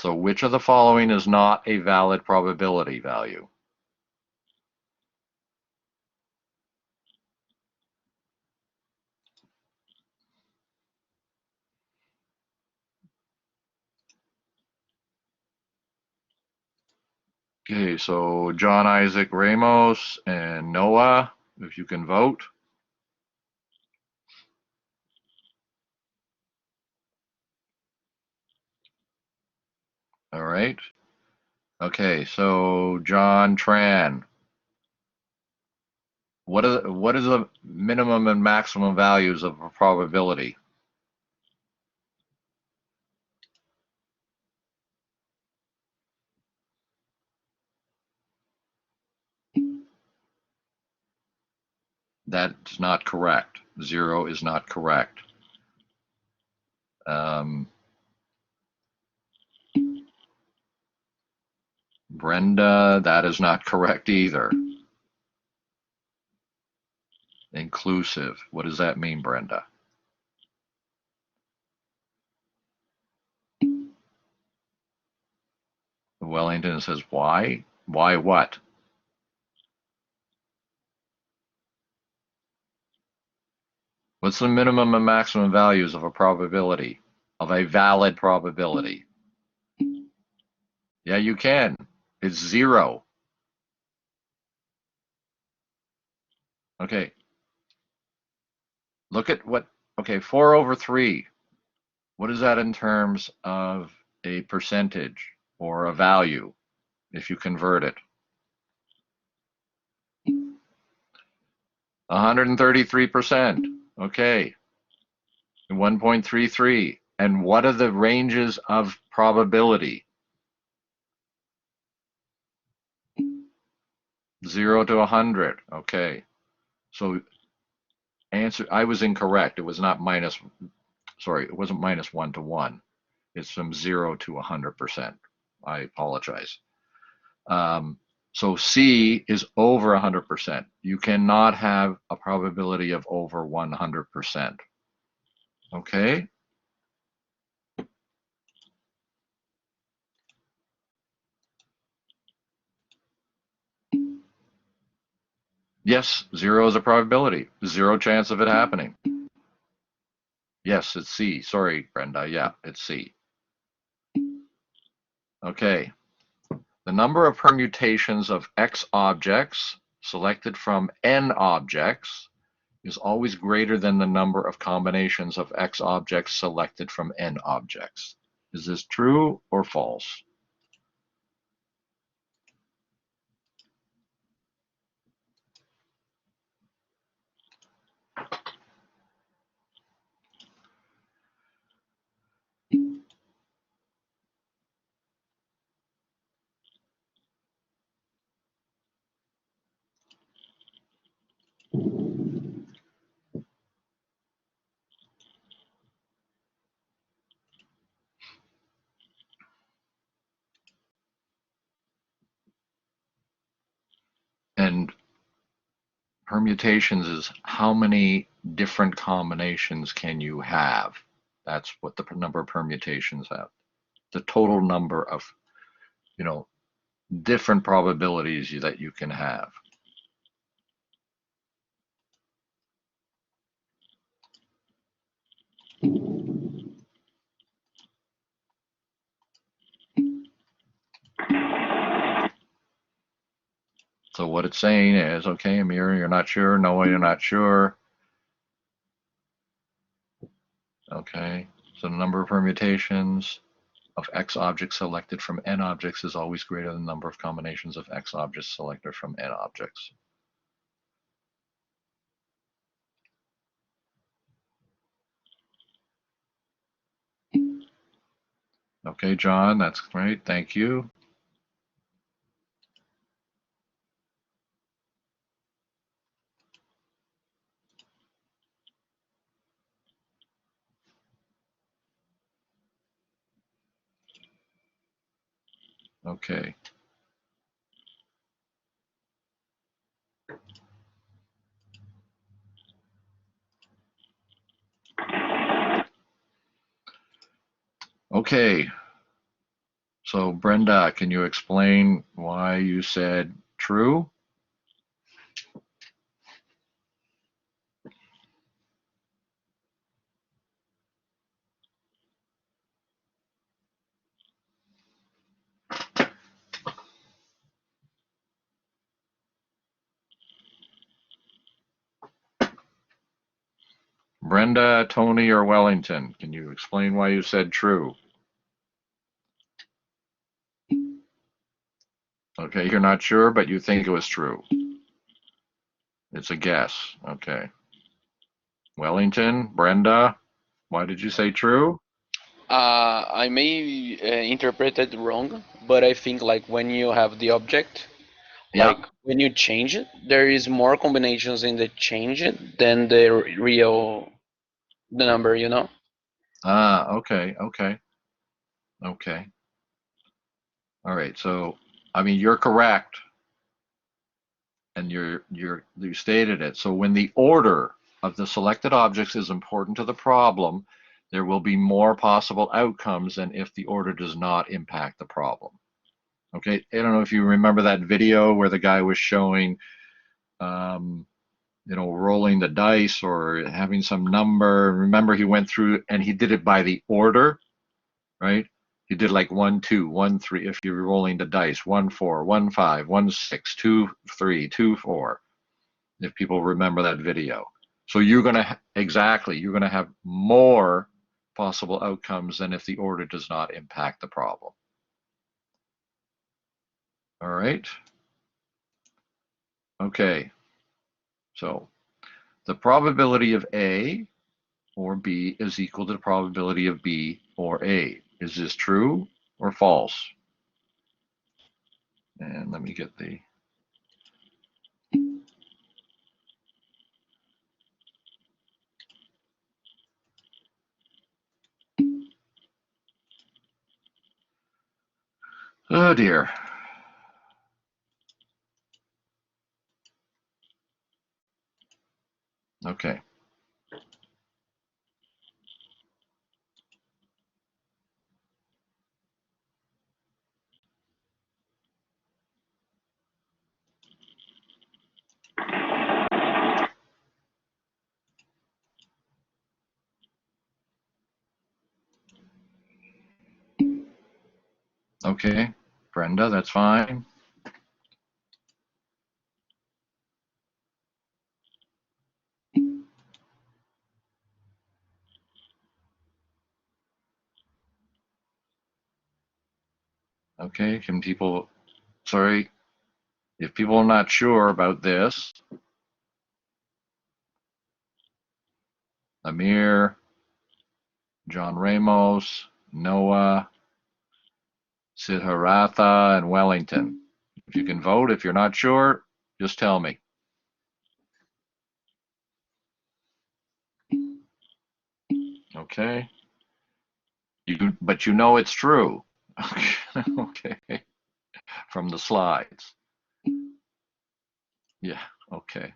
So which of the following is not a valid probability value? Okay, so John Isaac Ramos and Noah, if you can vote. All right. Okay, so John Tran, what is the minimum and maximum values of a probability? That's not correct. 0 is not correct. Brenda, that is not correct either. Inclusive. What does that mean, Brenda? Wellington says, why? Why what? What's the minimum and maximum values of a probability, of a valid probability? Yeah, you can. It's 0. Okay. Look at what, okay, 4 over 3. What is that in terms of a percentage or a value if you convert it? 133%. Okay. 1.33. And what are the ranges of probability? 0 to 100. Okay. So answer, I was incorrect. It was not minus, sorry, it wasn't minus 1 to 1. It's from 0 to 100%. I apologize. So C is over 100%. You cannot have a probability of over 100%. Okay? Yes, 0 is a probability. 0 chance of it happening. Yes, it's C. Sorry, Brenda. Yeah, it's C. Okay. The number of permutations of X objects selected from N objects is always greater than the number of combinations of X objects selected from N objects. Is this true or false? And permutations is how many different combinations can you have? That's what the number of permutations have. The total number of, you know, different probabilities that you can have. So what it's saying is, okay, Amir, you're not sure. Noah, you're not sure. Okay, so the number of permutations of X objects selected from N objects is always greater than the number of combinations of X objects selected from N objects. Okay, John, that's great. Thank you. Okay. Okay. So Brenda, can you explain why you said true? Brenda, Tony, or Wellington, can you explain why you said true? Okay, you're not sure, but you think it was true. It's a guess. Okay. Wellington, Brenda, why did you say true? I may interpret it wrong, but I think like when you have the object, Yeah. like when you change it, there is more combinations in the change it than the real the number, you know? Ah, okay, okay, okay. All right. So, I mean, you're correct, and you stated it. So when the order of the selected objects is important to the problem, there will be more possible outcomes than if the order does not impact the problem. Okay. I don't know if you remember that video where the guy was showing, um, rolling the dice or having some number. Remember, he went through and he did it by the order, right? He did like 1, 2, 1, 3. If you're rolling the dice, 1, 4, 1, 5, 1, 6, 2, 3, 2, 4. If people remember that video. So you're going to, exactly, you're going to have more possible outcomes than if the order does not impact the problem. All right. Okay. So the probability of A or B is equal to the probability of B or A. Is this true or false? And let me get the, oh dear. Okay. Okay. Brenda, that's fine. Okay. Can people, sorry, if people are not sure about this, Amir, John Ramos, Noah, Siddhartha, and Wellington. If you can vote, if you're not sure, just tell me. Okay. But you know it's true. Okay. From the slides. Yeah. Okay.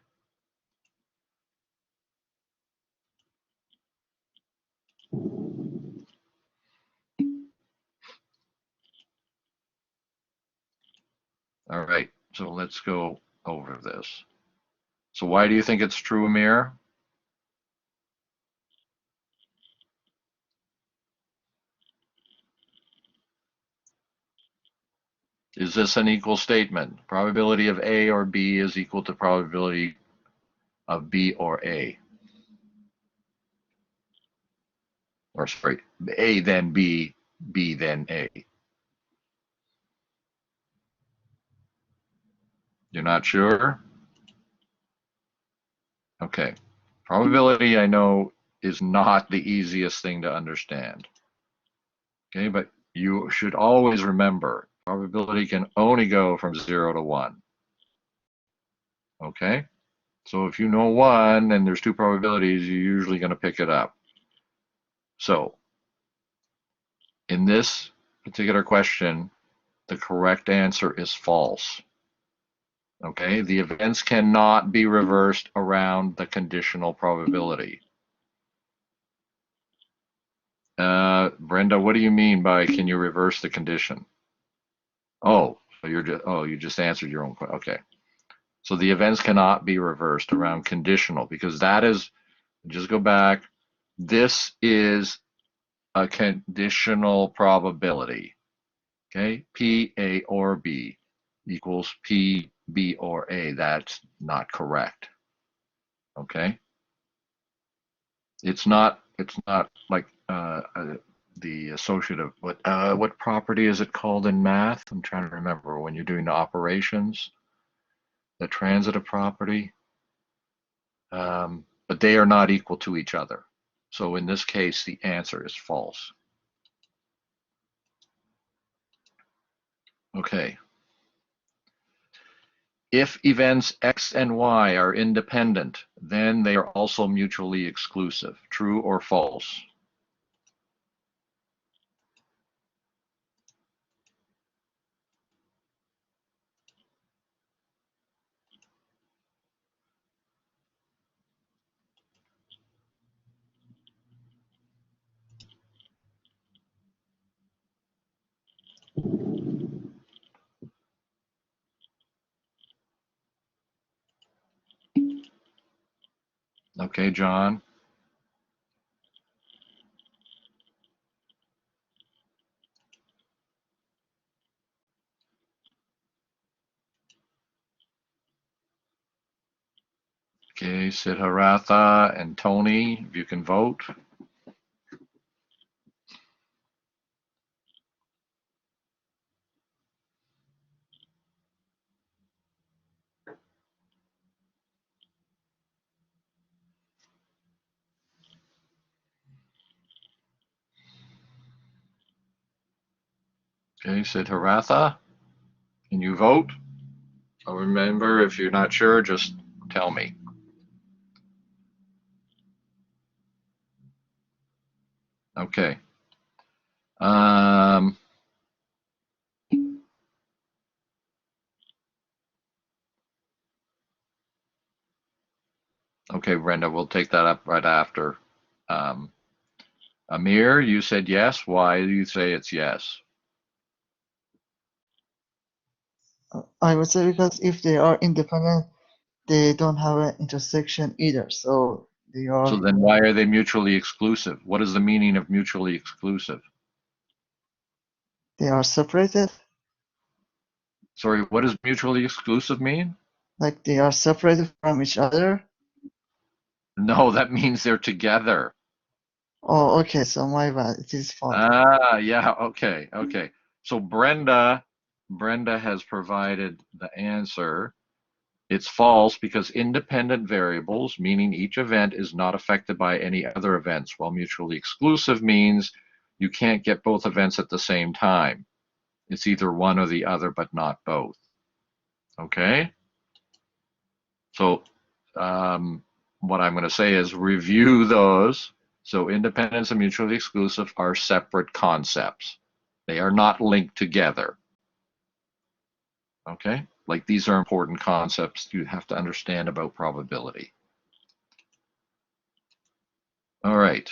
All right. So let's go over this. So why do you think it's true, Amir? Is this an equal statement? Probability of A or B is equal to probability of B or A. Or sorry, A then B, B then A. You're not sure? Okay. Probability, I know, is not the easiest thing to understand. Okay, but you should always remember probability can only go from 0 to 1. Okay? So if you know 1 and there's 2 probabilities, you're usually going to pick it up. So in this particular question, The correct answer is false. Okay, the events cannot be reversed around the conditional probability. Brenda, what do you mean by can you reverse the condition? Oh, so you just answered your own question. Okay. So the events cannot be reversed around conditional because that is, just go back, this is a conditional probability. Okay, P, A, or B equals P, B, or A. That's not correct. Okay, it's not like the associative, what property is it called in math? I'm trying to remember when you're doing the operations, the transitive property. But they are not equal to each other. So in this case, the answer is false. Okay. If events X and Y are independent, then they are also mutually exclusive. True or false? Okay, John. Okay, Siddhartha and Tony, if you can vote. Okay, Siddhartha, can you vote? So remember, if you're not sure, just tell me. Okay. Okay, Brenda, we'll take that up right after. Um, Amir, you said yes. Why do you say it's yes? I would say because if they are independent, they don't have an intersection either. So So then why are they mutually exclusive? What is the meaning of mutually exclusive? they are separated, Sorry, what does mutually exclusive mean? like they are separated from each other. No, that means they're together. Oh, okay. So my bad. It is false. Ah, yeah, okay, okay. So Brenda has provided the answer. It's false because independent variables, meaning each event is not affected by any other events, while mutually exclusive means you can't get both events at the same time. It's either one or the other, but not both. Okay? So what I'm going to say is review those. So independence and mutually exclusive are separate concepts. They are not linked together. Okay? Like these are important concepts you have to understand about probability. All right.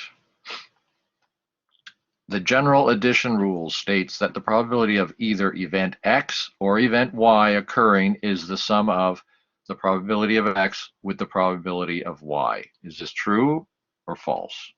The general addition rule states that the probability of either event X or event Y occurring is the sum of the probability of X with the probability of Y. Is this true or false?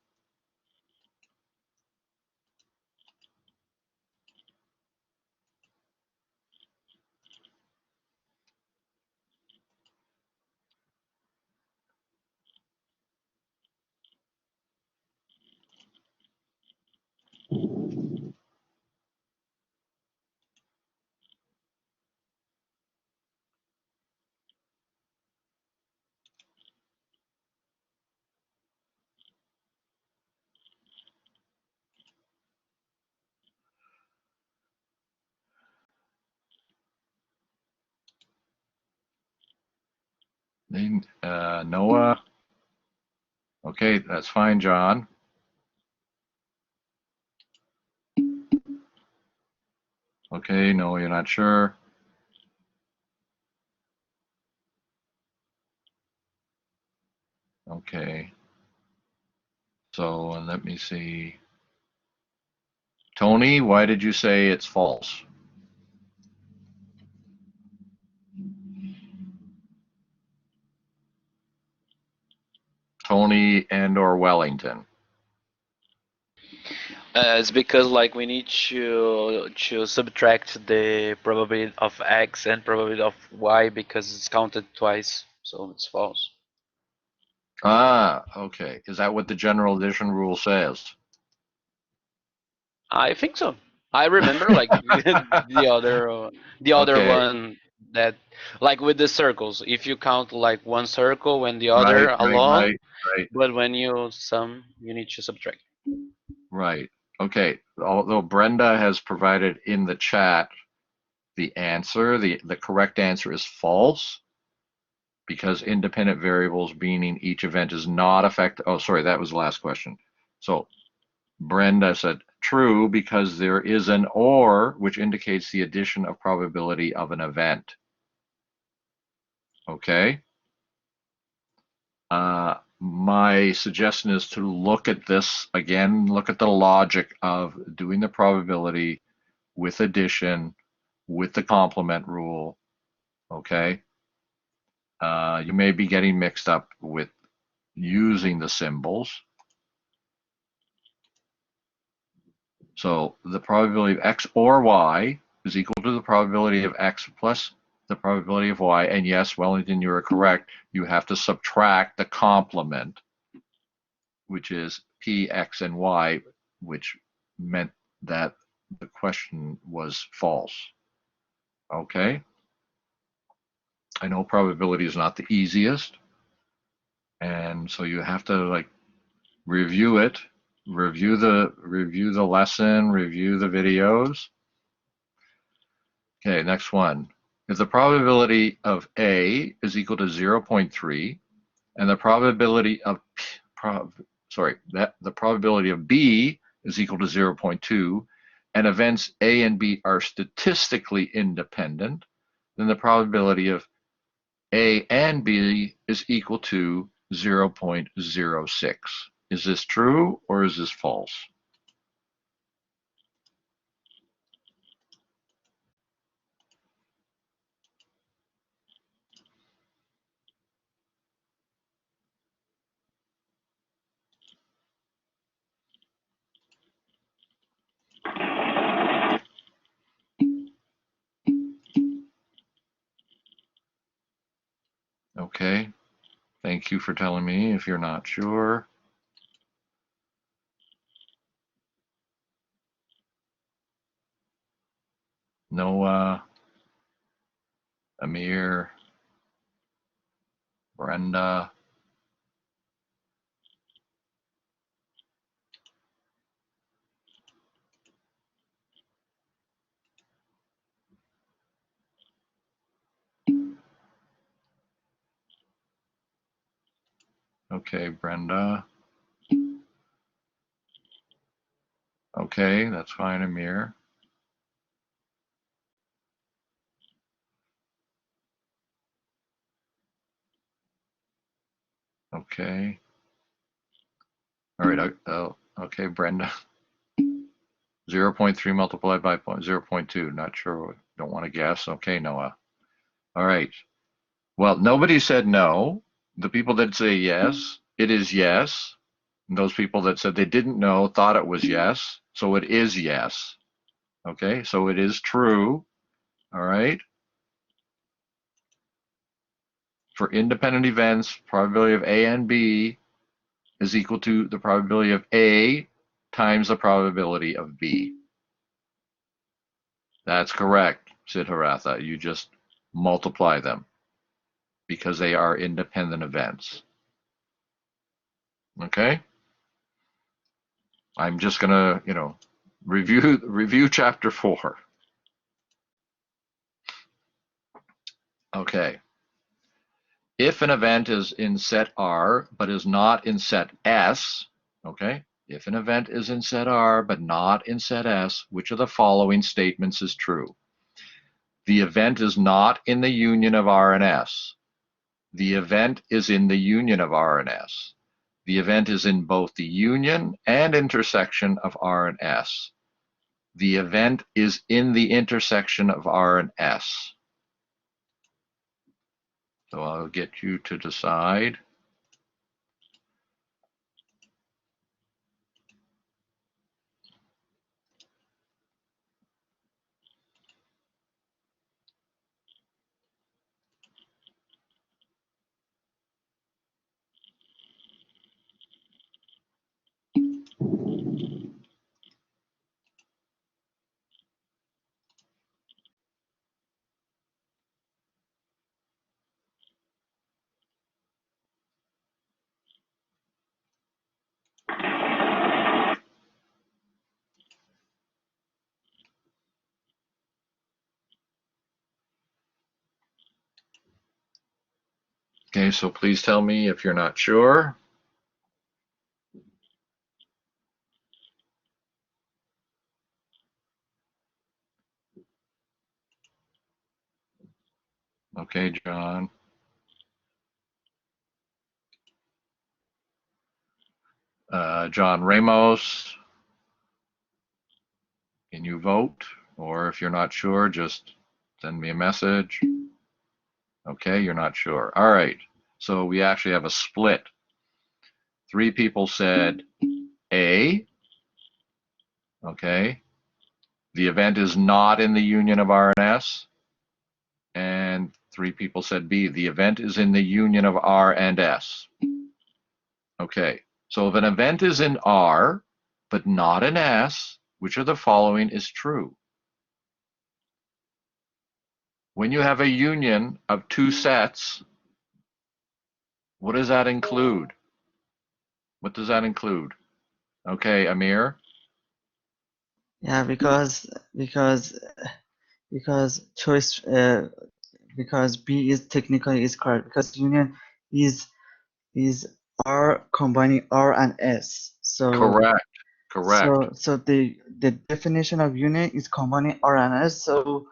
Noah? Okay, that's fine, John. Okay, no, you're not sure. Okay. So let me see. Tony, why did you say it's false? Tony and or Wellington. It's because like we need to subtract the probability of x and probability of y because it's counted twice, so it's false. Ah, okay. Is that what the general addition rule says? I think so. I remember like the other Okay, one that like with the circles. If you count like one circle and the other right, right, along, right, right, but when you sum, you need to subtract. right. Okay, although Brenda has provided in the chat the answer, the correct answer is false because independent variables meaning each event is not affected. Oh, sorry, that was the last question. So Brenda said true because there is an or, which indicates the addition of probability of an event. Okay. My suggestion is to look at this again, look at the logic of doing the probability with addition, with the complement rule. Okay. You may be getting mixed up with using the symbols. So the probability of x or y is equal to the probability of x plus the probability of y. And yes, Wellington, you are correct. You have to subtract the complement, which is p, x, and y, which meant that the question was false. Okay. I know probability is not the easiest. And so you have to like review it, review the lesson, review the videos. Okay, next one. If the probability of A is equal to 0.3 and the probability of the probability of B is equal to 0.2 and events A and B are statistically independent, then the probability of A and B is equal to 0.06. Is this true or is this false? Okay, thank you for telling me if you're not sure. Noah, Amir, Brenda. Okay, Brenda. Okay, that's fine, Amir. Okay. All right. Okay, Brenda. 0.3 multiplied by 0.2. Not sure. Don't want to guess. Okay, Noah. All right. Well, nobody said no. The people that say yes, it is yes. And those people that said they didn't know thought it was yes. So it is yes. Okay, so it is true. All right. For independent events, probability of A and B is equal to the probability of A times the probability of B. That's correct, Siddhartha. You just multiply them because they are independent events. Okay? I'm just gonna, review chapter 4. Okay. If an event is in set R but is not in set S, okay, If an event is in set R but not in set S, which of the following statements is true? The event is not in the union of R and S. The event is in the union of R and S. The event is in both the union and intersection of R and S. The event is in the intersection of R and S. So I'll get you to decide. Okay, so please tell me if you're not sure. Okay, John. John Ramos, can you vote? Or if you're not sure, just send me a message. Okay, you're not sure. All right, so we actually have a split. 3 people said A. Okay, the event is not in the union of R and S. And 3 people said B, the event is in the union of R and S. Okay, so if an event is in R, but not in S, which of the following is true? When you have a union of 2 sets, what does that include? What does that include? Okay, Amir? Yeah, because choice because B is technically is correct because union is is R combining R and S. Correct, correct. So the definition of union is combining R and S. So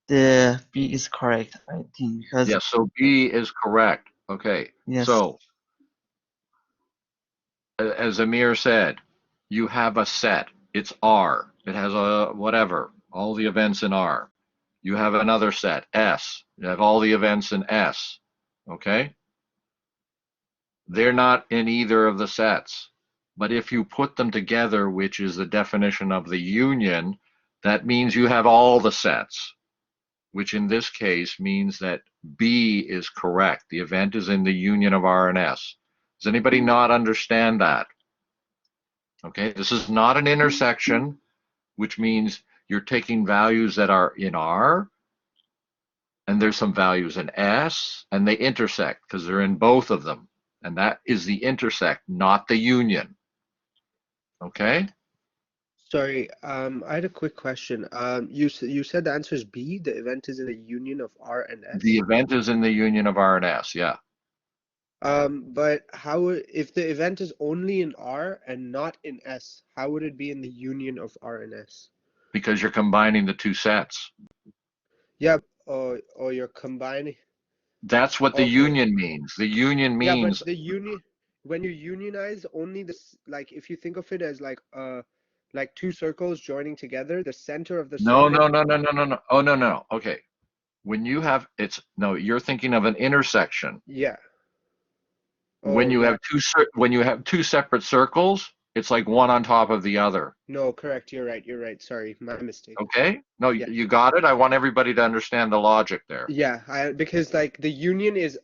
the B is correct, I think, because Yes, so B is correct. Okay, yes, so as Amir said, you have a set. It's R. It has a whatever, all the events in R. You have another set, S. You have all the events in S. Okay? They're not in either of the sets. But if you put them together, which is the definition of the union, that means you have all the sets, which in this case means that B is correct. The event is in the union of R and S. Does anybody not understand that? Okay, this is not an intersection, which means you're taking values that are in R, and there's some values in S, and they intersect because they're in both of them. And that is the intersect, not the union. Okay? Sorry, I had a quick question. You said the answer is B. The event is in the union of R and S. The event is in the union of R and S, yeah. But if the event is only in R and not in S, how would it be in the union of R and S? Because you're combining the 2 sets. Yeah, or you're combining. That's what the Okay. union means. The union Yeah, means but the union, when you unionize only this, like if you think of it as like 2 circles joining together, the center of the no, circle. no. Oh, no. Okay. When you have no, you're thinking of an intersection. Yeah. When Oh, you yeah. have when you have 2 separate circles, it's like one on top of the other. No, correct. You're right. You're right. Sorry, my mistake. Okay? No, Yeah. you got it. I want everybody to understand the logic there. Yeah, because like the union is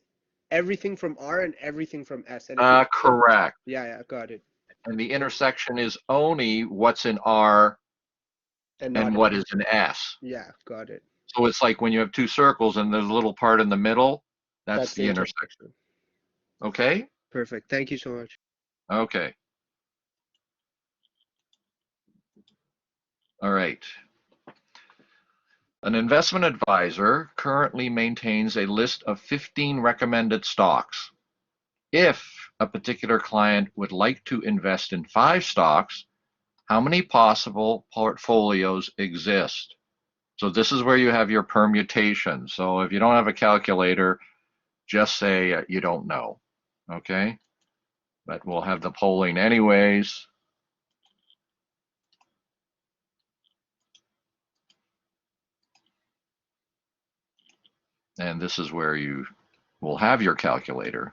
everything from R and everything from S. And if you Correct. yeah, got it. And the intersection is only what's in R And not and in what S. is in S. Yeah, got it. So it's like when you have 2 circles and there's a little part in the middle, that's That's the the intersection. intersection. Okay? Perfect. Thank you so much. Okay. All right. An investment advisor currently maintains a list of 15 recommended stocks. If a particular client would like to invest in 5 stocks, how many possible portfolios exist? So this is where you have your permutation. So if you don't have a calculator, just say you don't know, okay? But we'll have the polling anyways. And this is where you will have your calculator.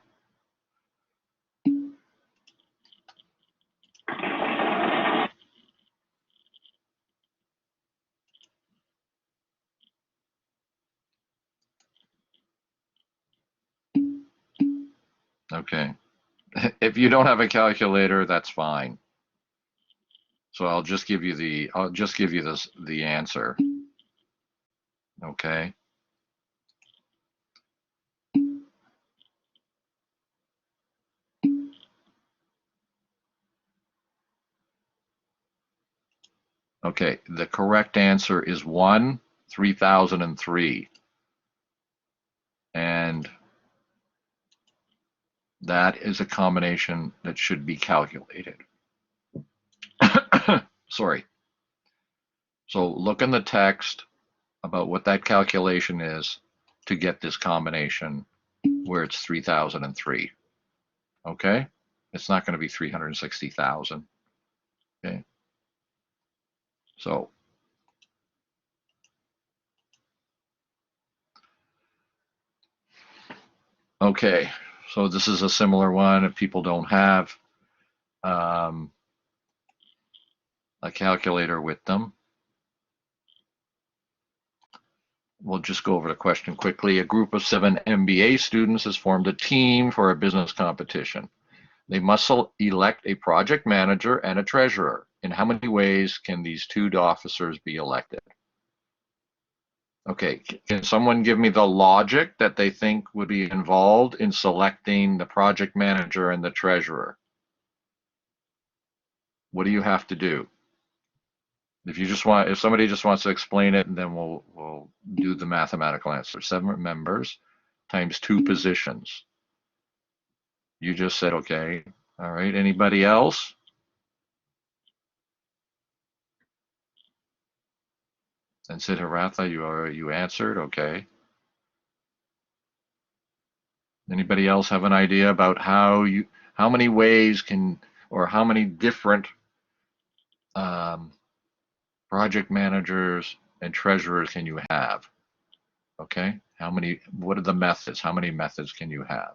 Okay. If you don't have a calculator, that's fine. So I'll just give you the answer. Okay. Okay, the correct answer is 1, 3003. And that is a combination that should be calculated. Sorry. So look in the text about what that calculation is to get this combination where it's 3003. Okay? It's not going to be 360,000. Okay? So okay, so this is a similar one. If people don't have a calculator with them, we'll just go over the question quickly. A group of 7 MBA students has formed a team for a business competition. They must elect a project manager and a treasurer. In how many ways can these 2 officers be elected? Okay, can someone give me the logic that they think would be involved in selecting the project manager and the treasurer? What do you have to do? If somebody just wants to explain it, then we'll do the mathematical answer. 7 members times 2 positions. You just said okay. All right. Anybody else? And Siddhartha, you answered. Okay. Anybody else have an idea about how many ways can, or how many different project managers and treasurers can you have? Okay. What are the methods? How many methods can you have?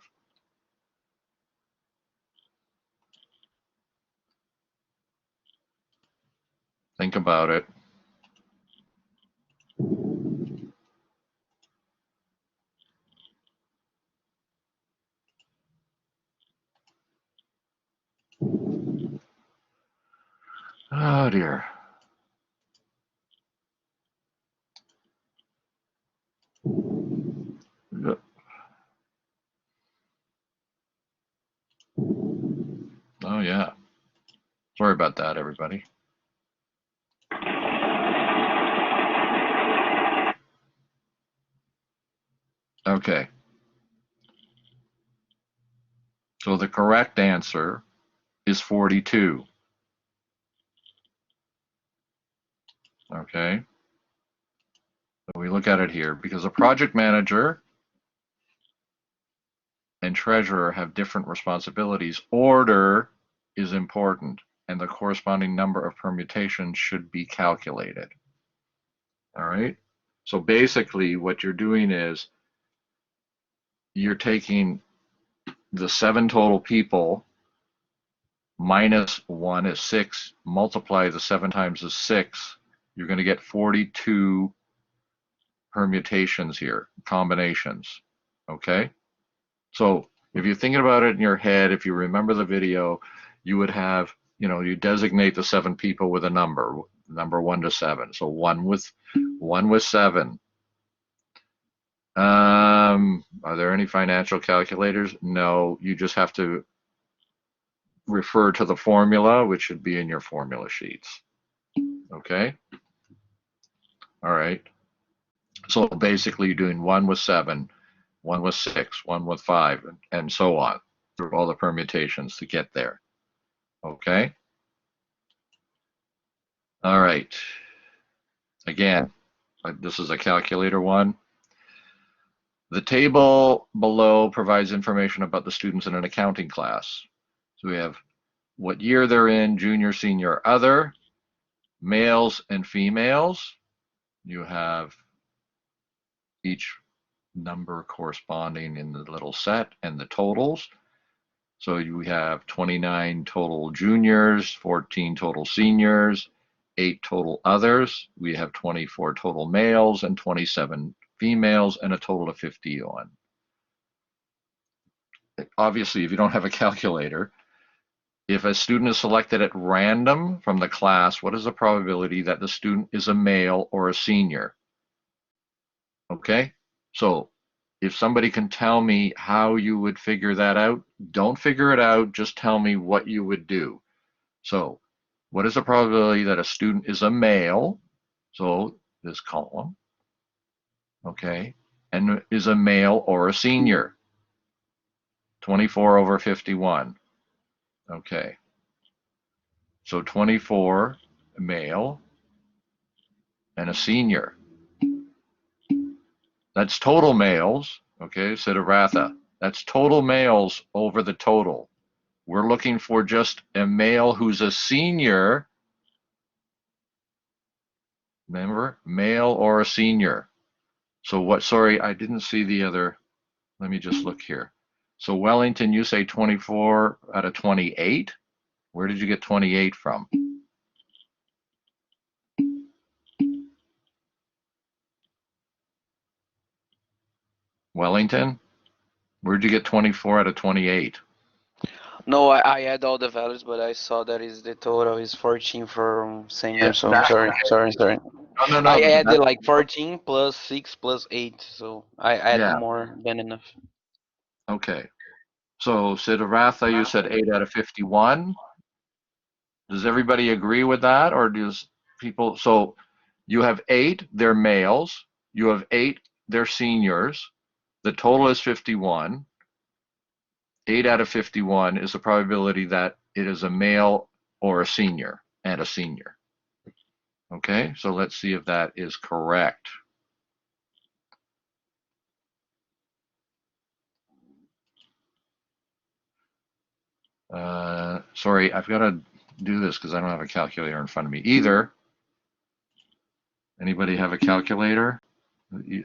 Think about it. Oh dear. Oh yeah. Sorry about that, everybody. Okay. So the correct answer is 42. Okay. So we look at it here because a project manager and treasurer have different responsibilities. Order is important, and the corresponding number of permutations should be calculated. All right. So basically, what you're doing is you're taking the 7 total people minus 1 is 6, multiply the 7 times the 6, you're going to get 42 permutations here, combinations. Okay? So if you're thinking about it in your head, if you remember the video, you would have, you designate the 7 people with a number 1 to 7. So 1 with 7. Are there any financial calculators? No, you just have to refer to the formula, which should be in your formula sheets. Okay? All right. So basically you're doing 1 with 7, 1 with 6, 1 with 5, and so on. through all the permutations to get there. Okay? All right. Again, this is a calculator one. The table below provides information about the students in an accounting class. So we have what year they're in, junior, senior, other, males and females. You have each number corresponding in the little set and the totals. So you have 29 total juniors, 14 total seniors, 8 total others. We have 24 total males and 27 females, and a total of 51. Obviously, if you don't have a calculator, if a student is selected at random from the class, what is the probability that the student is a male or a senior? Okay, so if somebody can tell me how you would figure that out, don't figure it out, just tell me what you would do. So what is the probability that a student is a male? So this column, okay, and is a male or a senior? 24 over 51. Okay. So 24 male and a senior. That's total males, okay, Siddhartha. That's total males over the total. We're looking for just a male who's a senior. Remember, male or a senior. So what, sorry, I didn't see the other. Let me just look here. So Wellington, you say 24 out of 28? Where did you get 28 from? Wellington, where'd you get 24 out of 28? No, I add all the values, but I saw that is the total is 14 for senior. Yeah, So I'm sorry. No, I no, added like 14 plus 6 plus 8, so I add yeah, more than enough. okay. So Siddhartha, you said 8 out of 51. Does everybody agree with that, or does people? So you have 8, they're males. You have 8, they're seniors. The total is 51. 8 out of 51 is the probability that it is a male or a senior and a senior. Okay, so let's see if that is correct. Sorry, I've got to do this because I don't have a calculator in front of me either. Anybody have a calculator?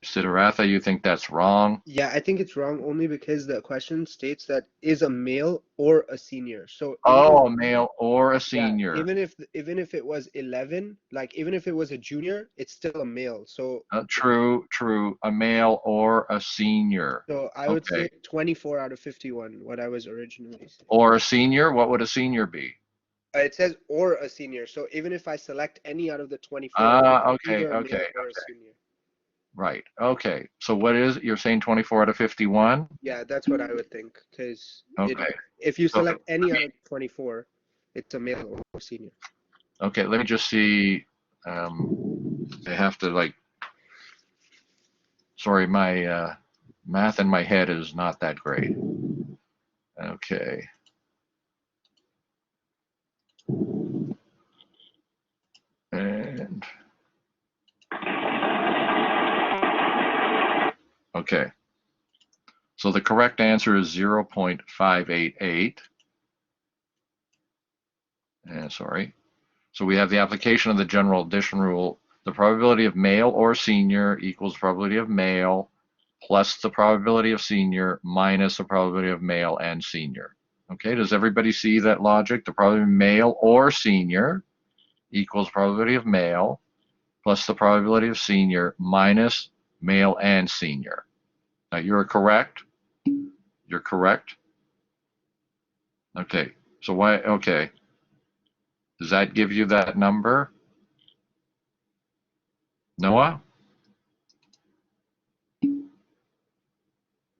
Siddhartha, you think that's wrong? Yeah, I think it's wrong only because the question states that is a male or a senior. So Oh, a male or a yeah, senior. even if it was 11, like even if it was a junior, it's still a male. So True, true. A male or a senior. I would say Okay. 24 out of 51, what I was originally saying. Or a senior? What would a senior be? It says or a senior. So even if I select any out of the 24, Ah, it's okay, either a okay, male or a okay. senior. Right. Okay. So what is, you're saying 24 out of 51? Yeah, that's what I would think. Because Okay. if you So select any out of 24, it's a male or senior. okay, let me just see. I have to like, sorry, my math in my head is not that great. Okay. And okay. So the correct answer is 0.588. Sorry. So we have the application of the general addition rule. The probability of male or senior equals probability of male plus the probability of senior minus the probability of male and senior. Okay, does everybody see that logic? The probability of male or senior equals probability of male plus the probability of senior minus male and senior. Now you're correct. You're correct. Okay, so why, okay. Does that give you that number? Noah?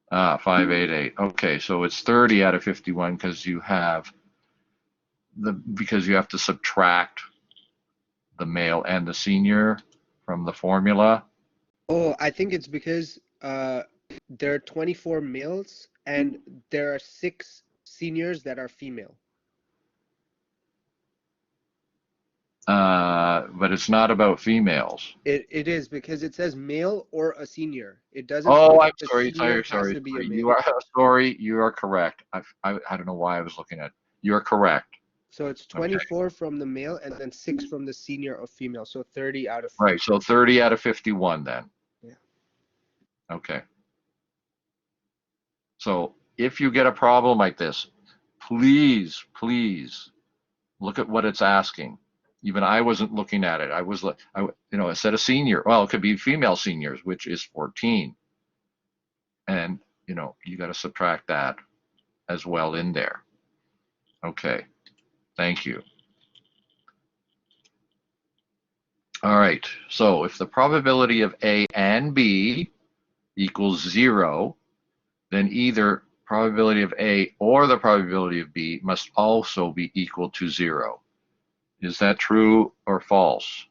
588. Okay, so it's 30 out of 51 because you have to subtract the male and the senior from the formula. Oh, I think it's because there are 24 males and there are 6 seniors that are female. But it's not about females. It is, because it says male or a senior. It doesn't say Oh, I'm the sorry, senior sorry, has sorry, to be a sorry. male. You are sorry. You are correct. I don't know why I was looking at. You're correct. So it's 24 from the male and then 6 from the senior of female. So 30 out of 50. Right. So 30 out of 51 then. Yeah. Okay. So if you get a problem like this, please, please look at what it's asking. Even I wasn't looking at it. I was, it said a senior. Well, it could be female seniors, which is 14. And, you got to subtract that as well in there. Okay. Thank you. All right. So if the probability of A and B equals 0, then either probability of A or the probability of B must also be equal to 0. Is that true or false?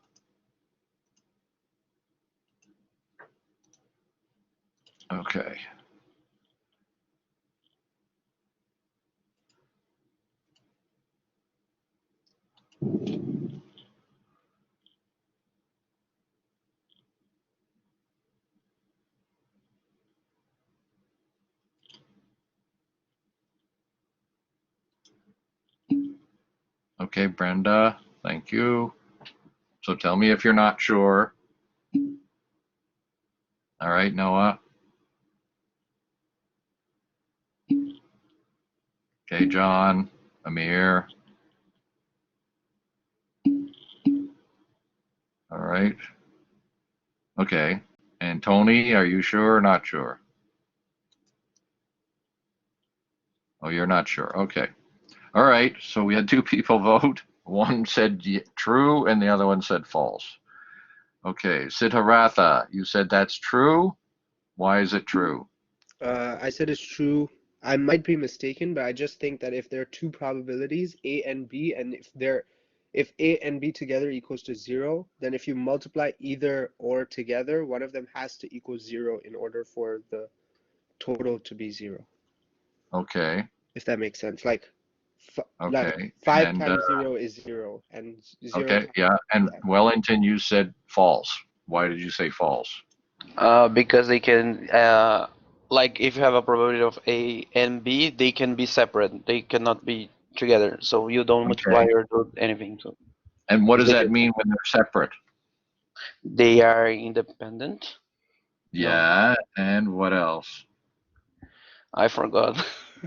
Okay. Okay, Brenda, thank you. So tell me if you're not sure. All right, Noah. Okay, John, Amir. All right. Okay. And Tony, are you sure or not sure? Oh, you're not sure. Okay. All right. So we had two people vote. One said true and the other one said false. Okay. Siddharatha, you said that's true. Why is it true? I said it's true. I might be mistaken, but I just think that if there are two probabilities, A and B, and if A and B together equals to 0, then if you multiply either or together, one of them has to equal 0 in order for the total to be 0. Okay. If that makes sense. Like Okay. 5 And times 0 is 0, and 0 okay. times, Yeah. And yeah. Wellington, you said false. Why did you say false? Because they can, like if you have a probability of A and B, they can be separate. They cannot be together. So you don't multiply Okay. or do anything. So And what it's does that negative. mean when they're separate? They are independent. No, Yeah. And what else? I forgot.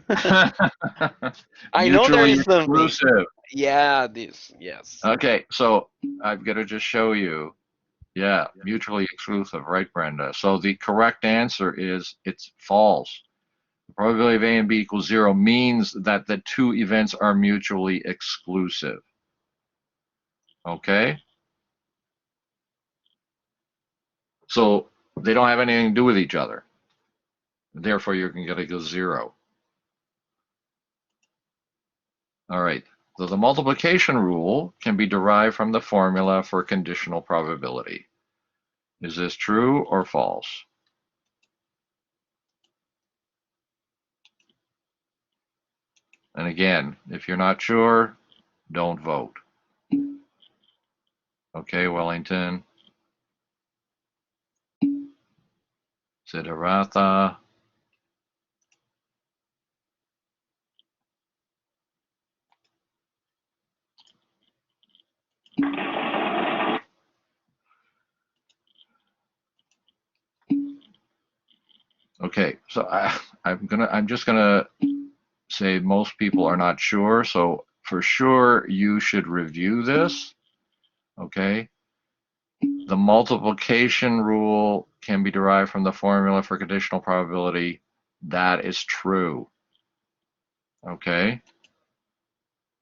I know there Mutually is something. exclusive. Yeah, this. Yes. Okay. So I've got to just show you. Yeah. Mutually exclusive. Right, Brenda? So the correct answer is it's false. The probability of A and B equals 0 means that the two events are mutually exclusive. Okay? So they don't have anything to do with each other. Therefore, you're going to go 0. All right. So the multiplication rule can be derived from the formula for conditional probability. Is this true or false? And again, if you're not sure, don't vote. Okay, Wellington. Siddhartha. Okay, so I'm just gonna say most people are not sure. So for sure, you should review this. Okay. The multiplication rule can be derived from the formula for conditional probability. That is true. Okay.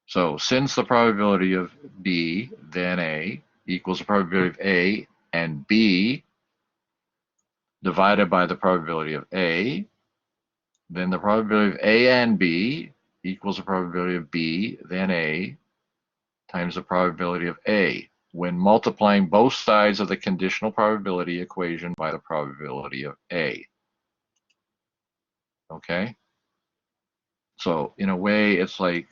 So since the probability of B, then A, equals the probability of A and B divided by the probability of A, then the probability of A and B equals the probability of B, then A, times the probability of A, when multiplying both sides of the conditional probability equation by the probability of A. Okay? So in a way, it's like,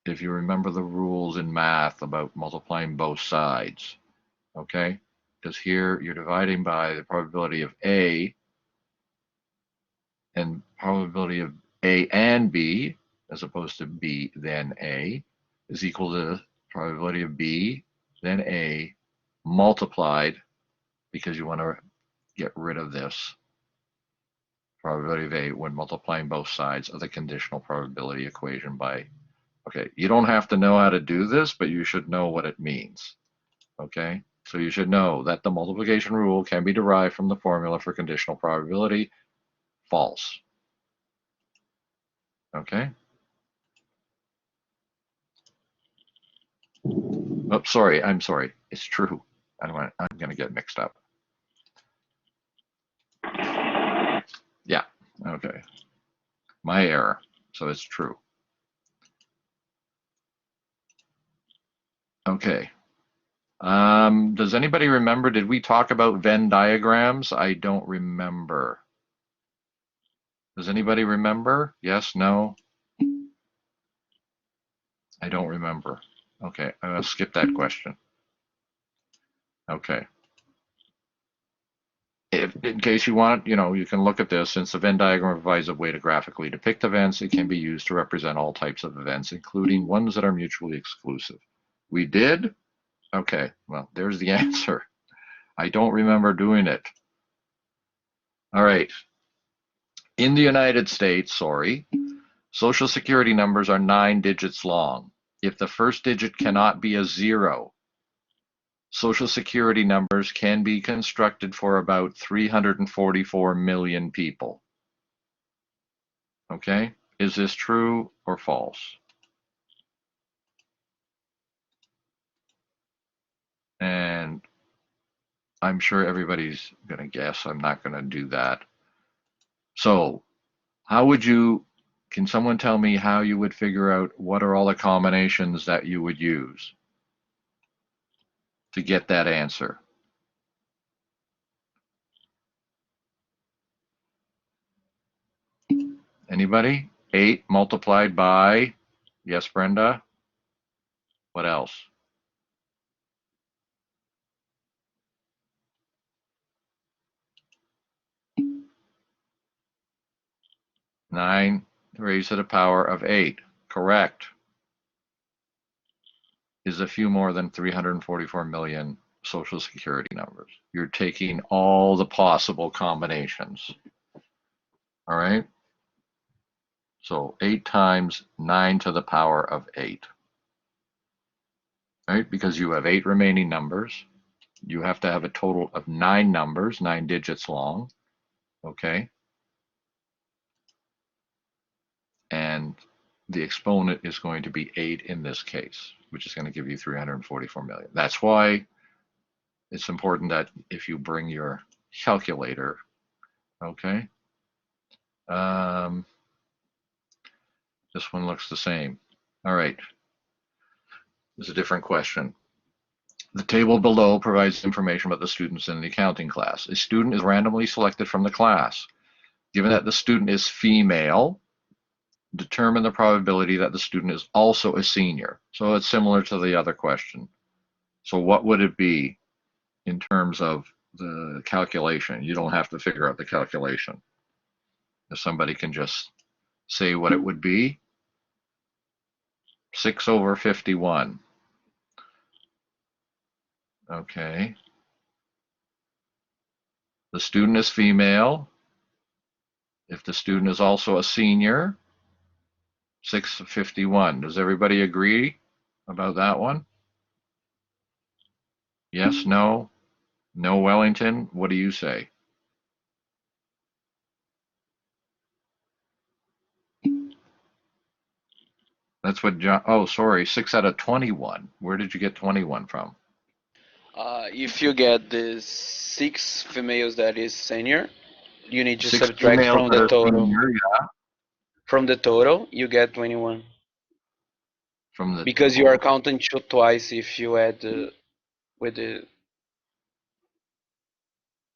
if you remember the rules in math about multiplying both sides, okay? Because here you're dividing by the probability of A, and probability of A and B, as opposed to B then A, is equal to probability of B then A multiplied, because you want to get rid of this probability of A when multiplying both sides of the conditional probability equation by, okay, you don't have to know how to do this, but you should know what it means, okay? So you should know that the multiplication rule can be derived from the formula for conditional probability, false, okay? Oh, sorry, I'm sorry, it's true. I'm gonna get mixed up. Yeah, okay, my error, so it's true. Okay. Does anybody remember, did we talk about Venn diagrams? I don't remember. Does anybody remember? Yes, no? I don't remember. Okay, I'm gonna skip that question. Okay. If, in case you want, you can look at this. Since the Venn diagram provides a way to graphically depict events, it can be used to represent all types of events, including ones that are mutually exclusive. We did? Okay, well, there's the answer. I don't remember doing it. All right. In the United States, Social Security numbers are 9 digits long. If the first digit cannot be a 0, Social Security numbers can be constructed for about 344 million people. Okay, is this true or false? And I'm sure everybody's going to guess. I'm not going to do that. So can someone tell me how you would figure out what are all the combinations that you would use to get that answer? Anybody? 8 multiplied by, yes, Brenda? What else? 9 raised to the power of 8. Correct. Is a few more than 344 million Social Security numbers. You're taking all the possible combinations. All right? So 8 times 9 to the power of 8. Right? Because you have 8 remaining numbers. You have to have a total of 9 numbers, 9 digits long. Okay? And the exponent is going to be 8 in this case, which is going to give you 344 million. That's why it's important that if you bring your calculator, okay? This one looks the same. All right. This is a different question. The table below provides information about the students in the accounting class. A student is randomly selected from the class. Given that the student is female, determine the probability that the student is also a senior. So it's similar to the other question. So what would it be in terms of the calculation? You don't have to figure out the calculation. If somebody can just say what it would be, 6 over 51. Okay. The student is female. If the student is also a senior, 651. Does everybody agree about that one? Yes, no? No, Wellington? What do you say? That's what John, oh, sorry, 6 out of 21. Where did you get 21 from? If you get the 6 females that is senior, you need to 6 subtract females from that the are total. senior, yeah, From the total, you get 21. from the Because you are total. counting twice if you add with the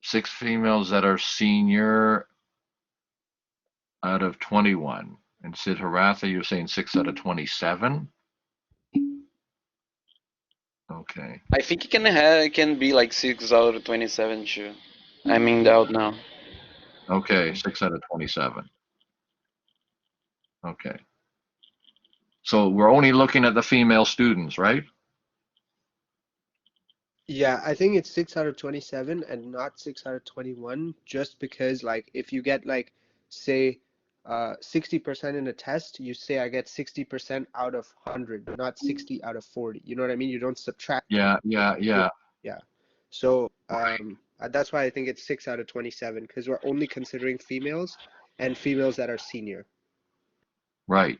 6 females that are senior out of 21. And Siddhartha, you're saying 6 out of 27? Okay. I think it can be like 6 out of 27 too. I'm in doubt now. Okay, 6 out of 27. Okay. So we're only looking at the female students, right? Yeah, I think it's 6 out of 27 and not 6 out of 21, just because like if you get like say 60% in a test, you say I get 60% out of 100, not 60 out of 40. You know what I mean? You don't subtract. Yeah, yeah, yeah. Yeah. So that's why I think it's 6 out of 27 because we're only considering females and females that are senior. Right.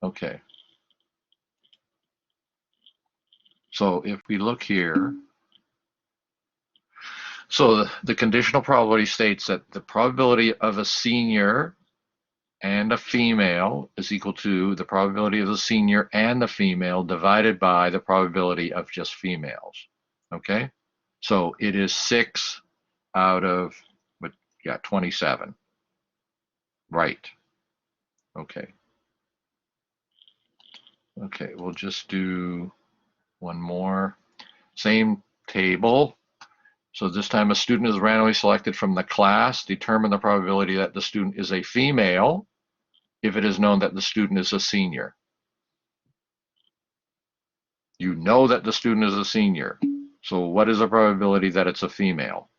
Okay. So if we look here, so the conditional probability states that the probability of a senior and a female is equal to the probability of the senior and the female divided by the probability of just females. Okay? So it is 6 out of, but yeah, 27. Right. Okay. Okay, we'll just do one more. Same table. So this time a student is randomly selected from the class. Determine the probability that the student is a female if it is known that the student is a senior. You know that the student is a senior. So what is the probability that it's a female?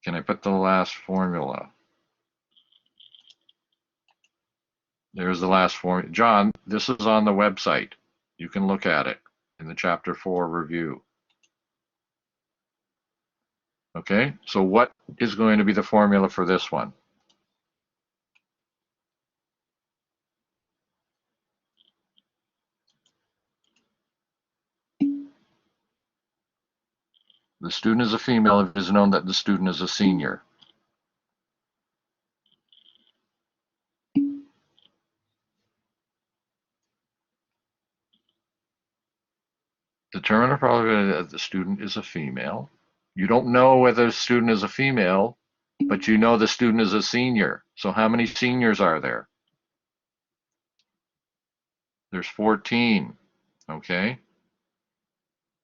Can I put the last formula? There's the last formula. John, this is on the website. You can look at it in the chapter 4 review. Okay, so what is going to be the formula for this one? The student is a female if it is known that the student is a senior. Determine the probability that the student is a female. You don't know whether the student is a female, but you know the student is a senior. So how many seniors are there? There's 14. Okay.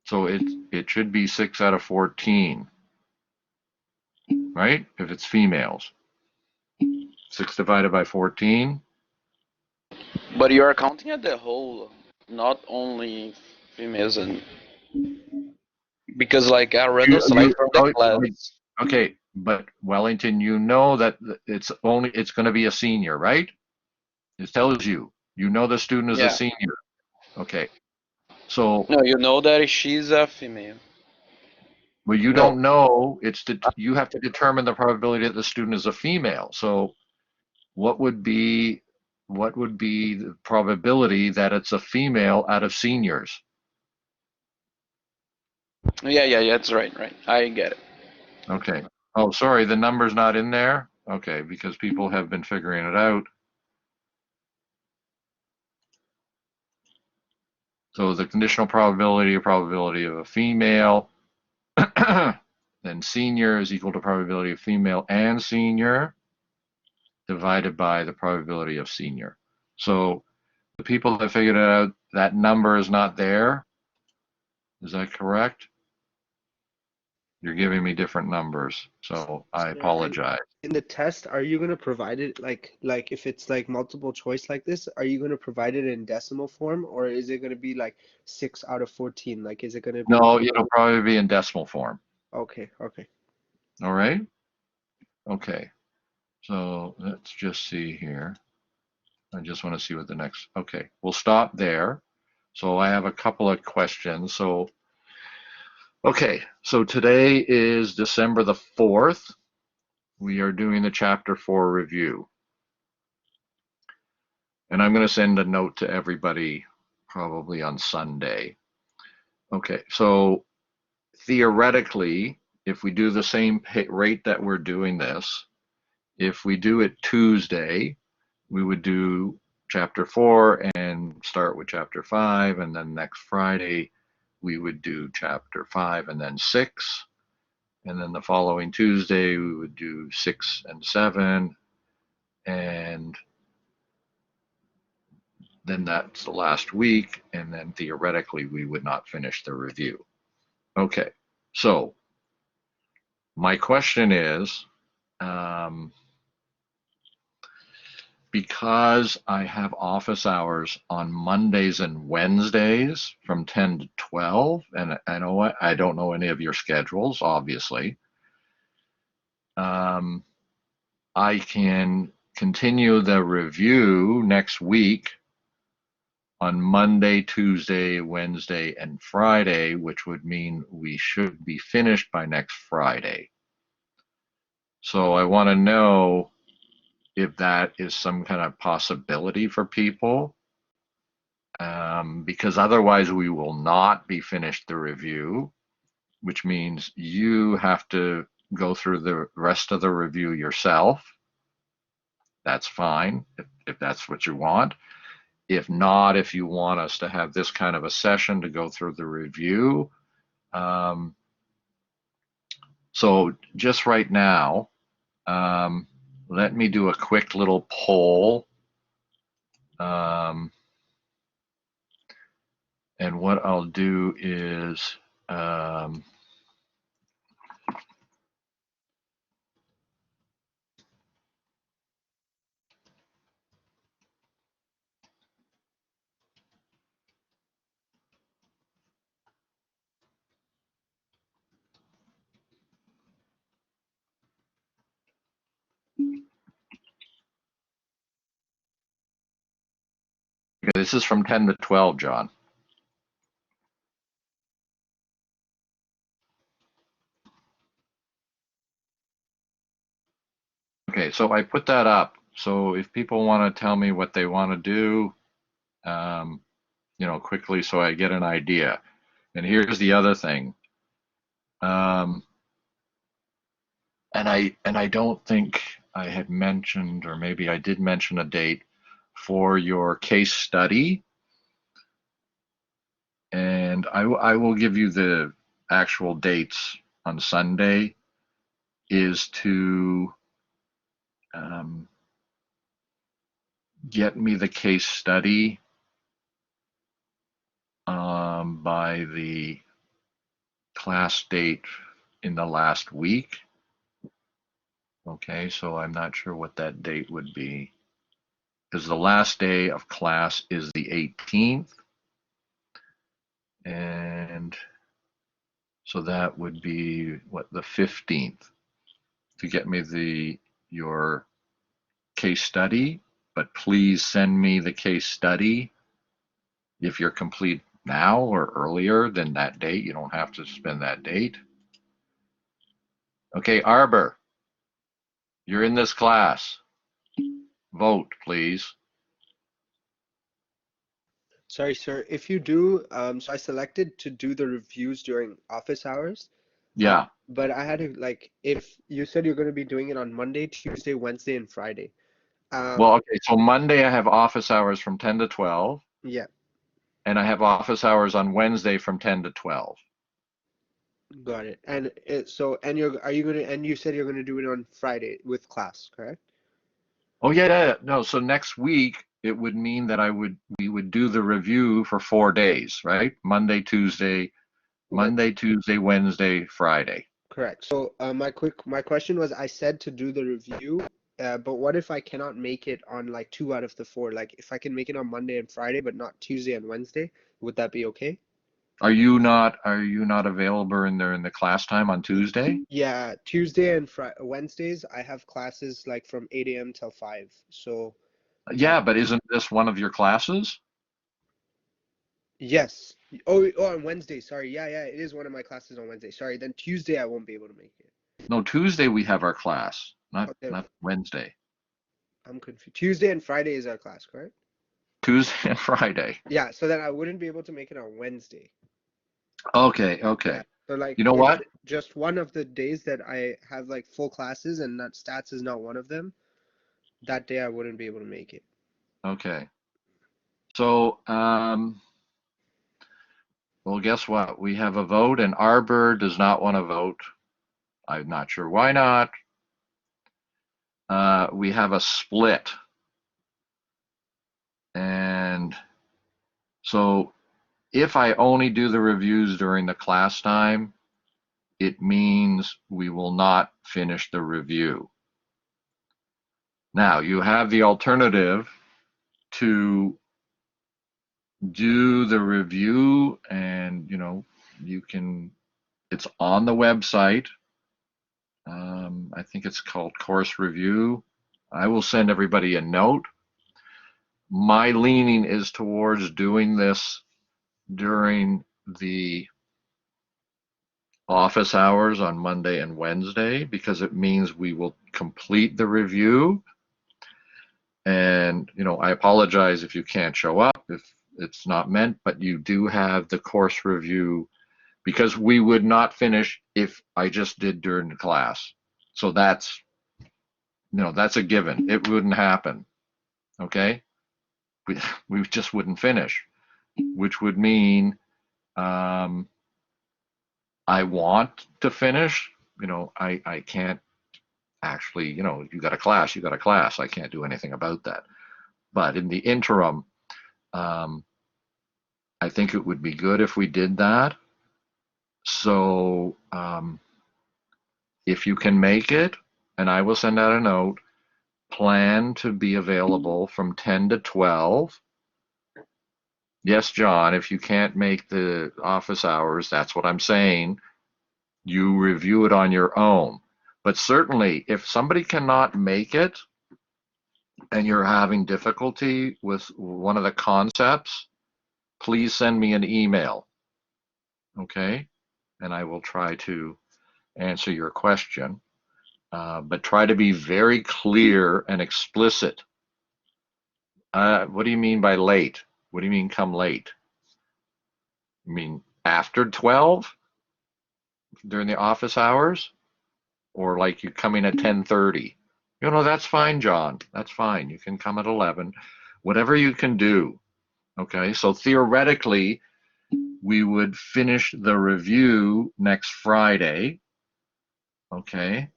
So it should be 6 out of 14, right? If it's females. 6 divided by 14. But you are counting at the whole, not only females, and because like a random select from the class. Okay, but Wellington, you know that it's going to be a senior, right? It tells you. You know the student is a Yeah. senior. Okay. So, No, you know that she's a female. well, you No. don't know. You have to determine the probability that the student is a female. So, what would be the probability that it's a female out of seniors? Yeah, that's right. I get it. Okay. Oh, sorry, the number's not in there? Okay, because people have been figuring it out. So the conditional probability of a female, then senior is equal to probability of female and senior divided by the probability of senior. So the people that figured it out, that number is not there. Is that correct? You're giving me different numbers, so I apologize. In the test, are you going to provide it like if it's like multiple choice like this, are you going to provide it in decimal form or is it going to be like 6 out of 14? Like is it going to be No, it'll probably be in decimal form. Okay. All right? Okay. So let's just see here. I just want to see what the next, okay, we'll stop there. So I have a couple of questions. So, okay, so today is December the 4th. We are doing the chapter 4 review. And I'm going to send a note to everybody probably on Sunday. Okay, so theoretically, if we do the same rate that we're doing this, if we do it Tuesday, we would do chapter 4 and start with chapter 5, and then next Friday we would do chapter 5 and then 6. And then the following Tuesday, we would do 6 and 7. And then that's the last week. And then theoretically, we would not finish the review. Okay, so my question is, because I have office hours on Mondays and Wednesdays from 10 to 12, and I don't know any of your schedules, obviously. I can continue the review next week on Monday, Tuesday, Wednesday, and Friday, which would mean we should be finished by next Friday. So I want to know if that is some kind of possibility for people, because otherwise we will not be finished the review, which means you have to go through the rest of the review yourself. That's fine if that's what you want. If not, if you want us to have this kind of a session to go through the review. So just right now, let me do a quick little poll. And what I'll do is, this is from 10 to 12, John. Okay, so I put that up. So if people want to tell me what they want to do, quickly, so I get an idea. And here's the other thing. And I don't think I had mentioned, or maybe I did mention a date for your case study. And I will give you the actual dates on Sunday, is to get me the case study by the class date in the last week. Okay, so I'm not sure what that date would be, because the last day of class is the 18th. And so that would be the 15th, to get me your case study. But please send me the case study if you're complete now or earlier than that date. You don't have to spend that date. Okay, Arbor, you're in this class. Vote, please. Sorry, sir. If you do, so I selected to do the reviews during office hours. Yeah. But I had to, like, if you said you're going to be doing it on Monday, Tuesday, Wednesday, and Friday. Well, okay, so Monday I have office hours from 10 to 12. Yeah, And I have office hours on Wednesday from 10 to 12. got it. And and you said you're going to do it on Friday with class, correct? Oh yeah. No, so next week it would mean that we would do the review for 4 days, right? Monday, Tuesday, Wednesday, Friday. Correct. So my question was, I said to do the review, but what if I cannot make it on like 2 out of the 4? Like if I can make it on Monday and Friday, but not Tuesday and Wednesday, would that be okay? Are you not available in the class time on Tuesday? Yeah, Tuesday and Wednesdays I have classes like from 8 a.m. till 5. So Yeah, but isn't this one of your classes? yes. Oh, on Wednesday. Sorry. Yeah, it is one of my classes on Wednesday. Sorry. Then Tuesday I won't be able to make it. No, Tuesday we have our class, Okay, not Wednesday. I'm confused. Tuesday and Friday is our class, correct? Tuesday and Friday. Yeah, so then I wouldn't be able to make it on Wednesday. Okay. Yeah. So like You know if what? just one of the days that I have like full classes and that stats is not one of them, that day I wouldn't be able to make it. Okay. So, Well, guess what? We have a vote, and Arbor does not want to vote. I'm not sure why not. We have a split. And so if I only do the reviews during the class time, it means we will not finish the review. Now, you have the alternative to do the review, and you can, it's on the website. I think it's called Course Review. I will send everybody a note. My leaning is towards doing this during the office hours on Monday and Wednesday, because it means we will complete the review. And, I apologize if you can't show up, if it's not meant, but you do have the course review, because we would not finish if I just did during the class. So that's a given. It wouldn't happen. Okay. We just wouldn't finish, which would mean I want to finish. I can't actually, you got a class, you got a class. I can't do anything about that. But in the interim, I think it would be good if we did that. So if you can make it, and I will send out a note, plan to be available from 10 to 12. Yes, John, if you can't make the office hours, that's what I'm saying. You review it on your own. But certainly, if somebody cannot make it and you're having difficulty with one of the concepts, please send me an email. Okay? And I will try to answer your question. But try to be very clear and explicit. What do you mean by late? What do you mean come late? You mean after 12 during the office hours? Or like you coming at 10:30? That's fine, John. That's fine. You can come at 11. Whatever you can do. Okay, so theoretically, we would finish the review next Friday. Okay,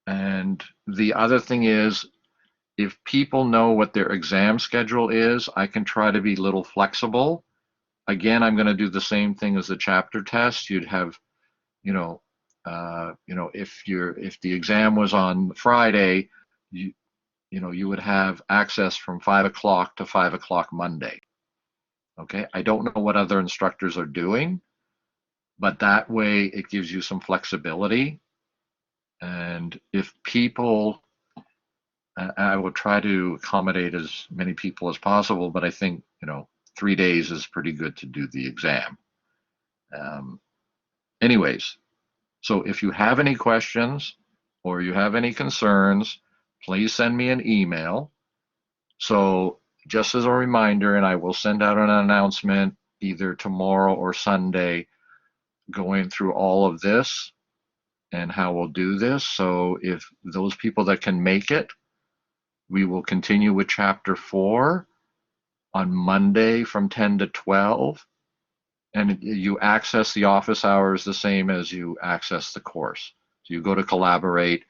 and the other thing is, if people know what their exam schedule is, I can try to be a little flexible. Again, I'm going to do the same thing as the chapter test. You'd have, if the exam was on Friday, you would have access from 5 o'clock to 5 o'clock Monday. Okay, I don't know what other instructors are doing, but that way it gives you some flexibility. And if people, I will try to accommodate as many people as possible, but I think 3 days is pretty good to do the exam. Anyways, so if you have any questions or you have any concerns, please send me an email. So just as a reminder, and I will send out an announcement either tomorrow or Sunday going through all of this and how we'll do this. So if those people that can make it, we will continue with chapter 4 on Monday from 10 to 12. And you access the office hours the same as you access the course. So you go to Collaborate,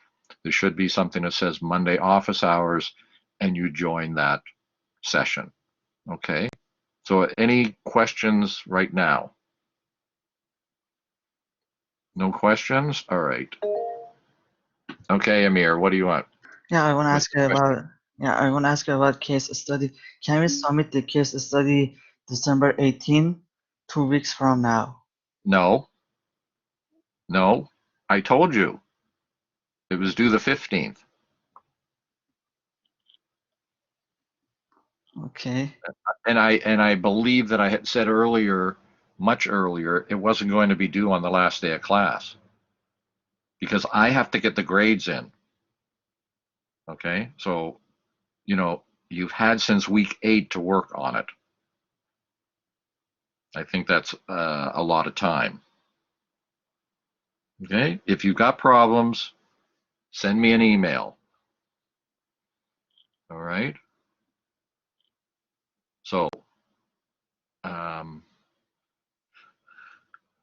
there should be something that says Monday office hours, and you join that session. Okay, so any questions right now? No questions? All right. Okay, Amir, what do you want? Yeah, I want to What's ask your you question? about I want to ask you about case study. Can we submit the case study December 18, 2 weeks from now? No, no, I told you it was due the 15th. Okay. And I believe that I had said earlier, much earlier, it wasn't going to be due on the last day of class because I have to get the grades in. Okay, so you've had since week 8 to work on it. I think that's a lot of time. Okay, if you've got problems, send me an email. All right. So,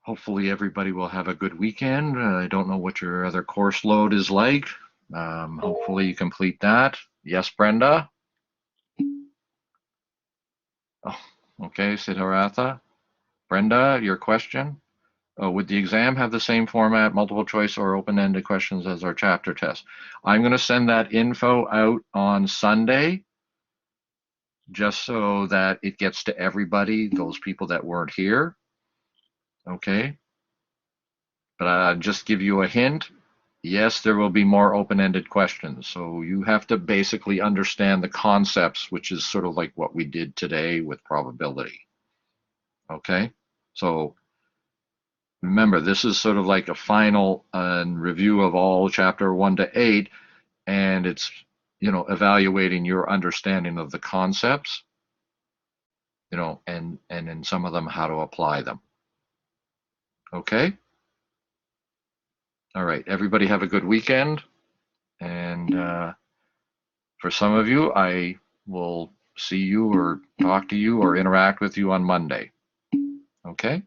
hopefully everybody will have a good weekend. I don't know what your other course load is like. Hopefully you complete that. Yes, Brenda? Oh, okay, Siddhartha. Brenda, your question? Would the exam have the same format, multiple choice or open-ended questions as our chapter test? I'm going to send that info out on Sunday, just so that it gets to everybody, those people that weren't here. Okay. But I'll just give you a hint. Yes, there will be more open-ended questions. So you have to basically understand the concepts, which is sort of like what we did today with probability. Okay. So remember, this is sort of like a final review of all chapter 1 to 8, and it's, evaluating your understanding of the concepts, and in some of them, how to apply them. Okay? All right. Everybody have a good weekend. And for some of you, I will see you or talk to you or interact with you on Monday. Okay?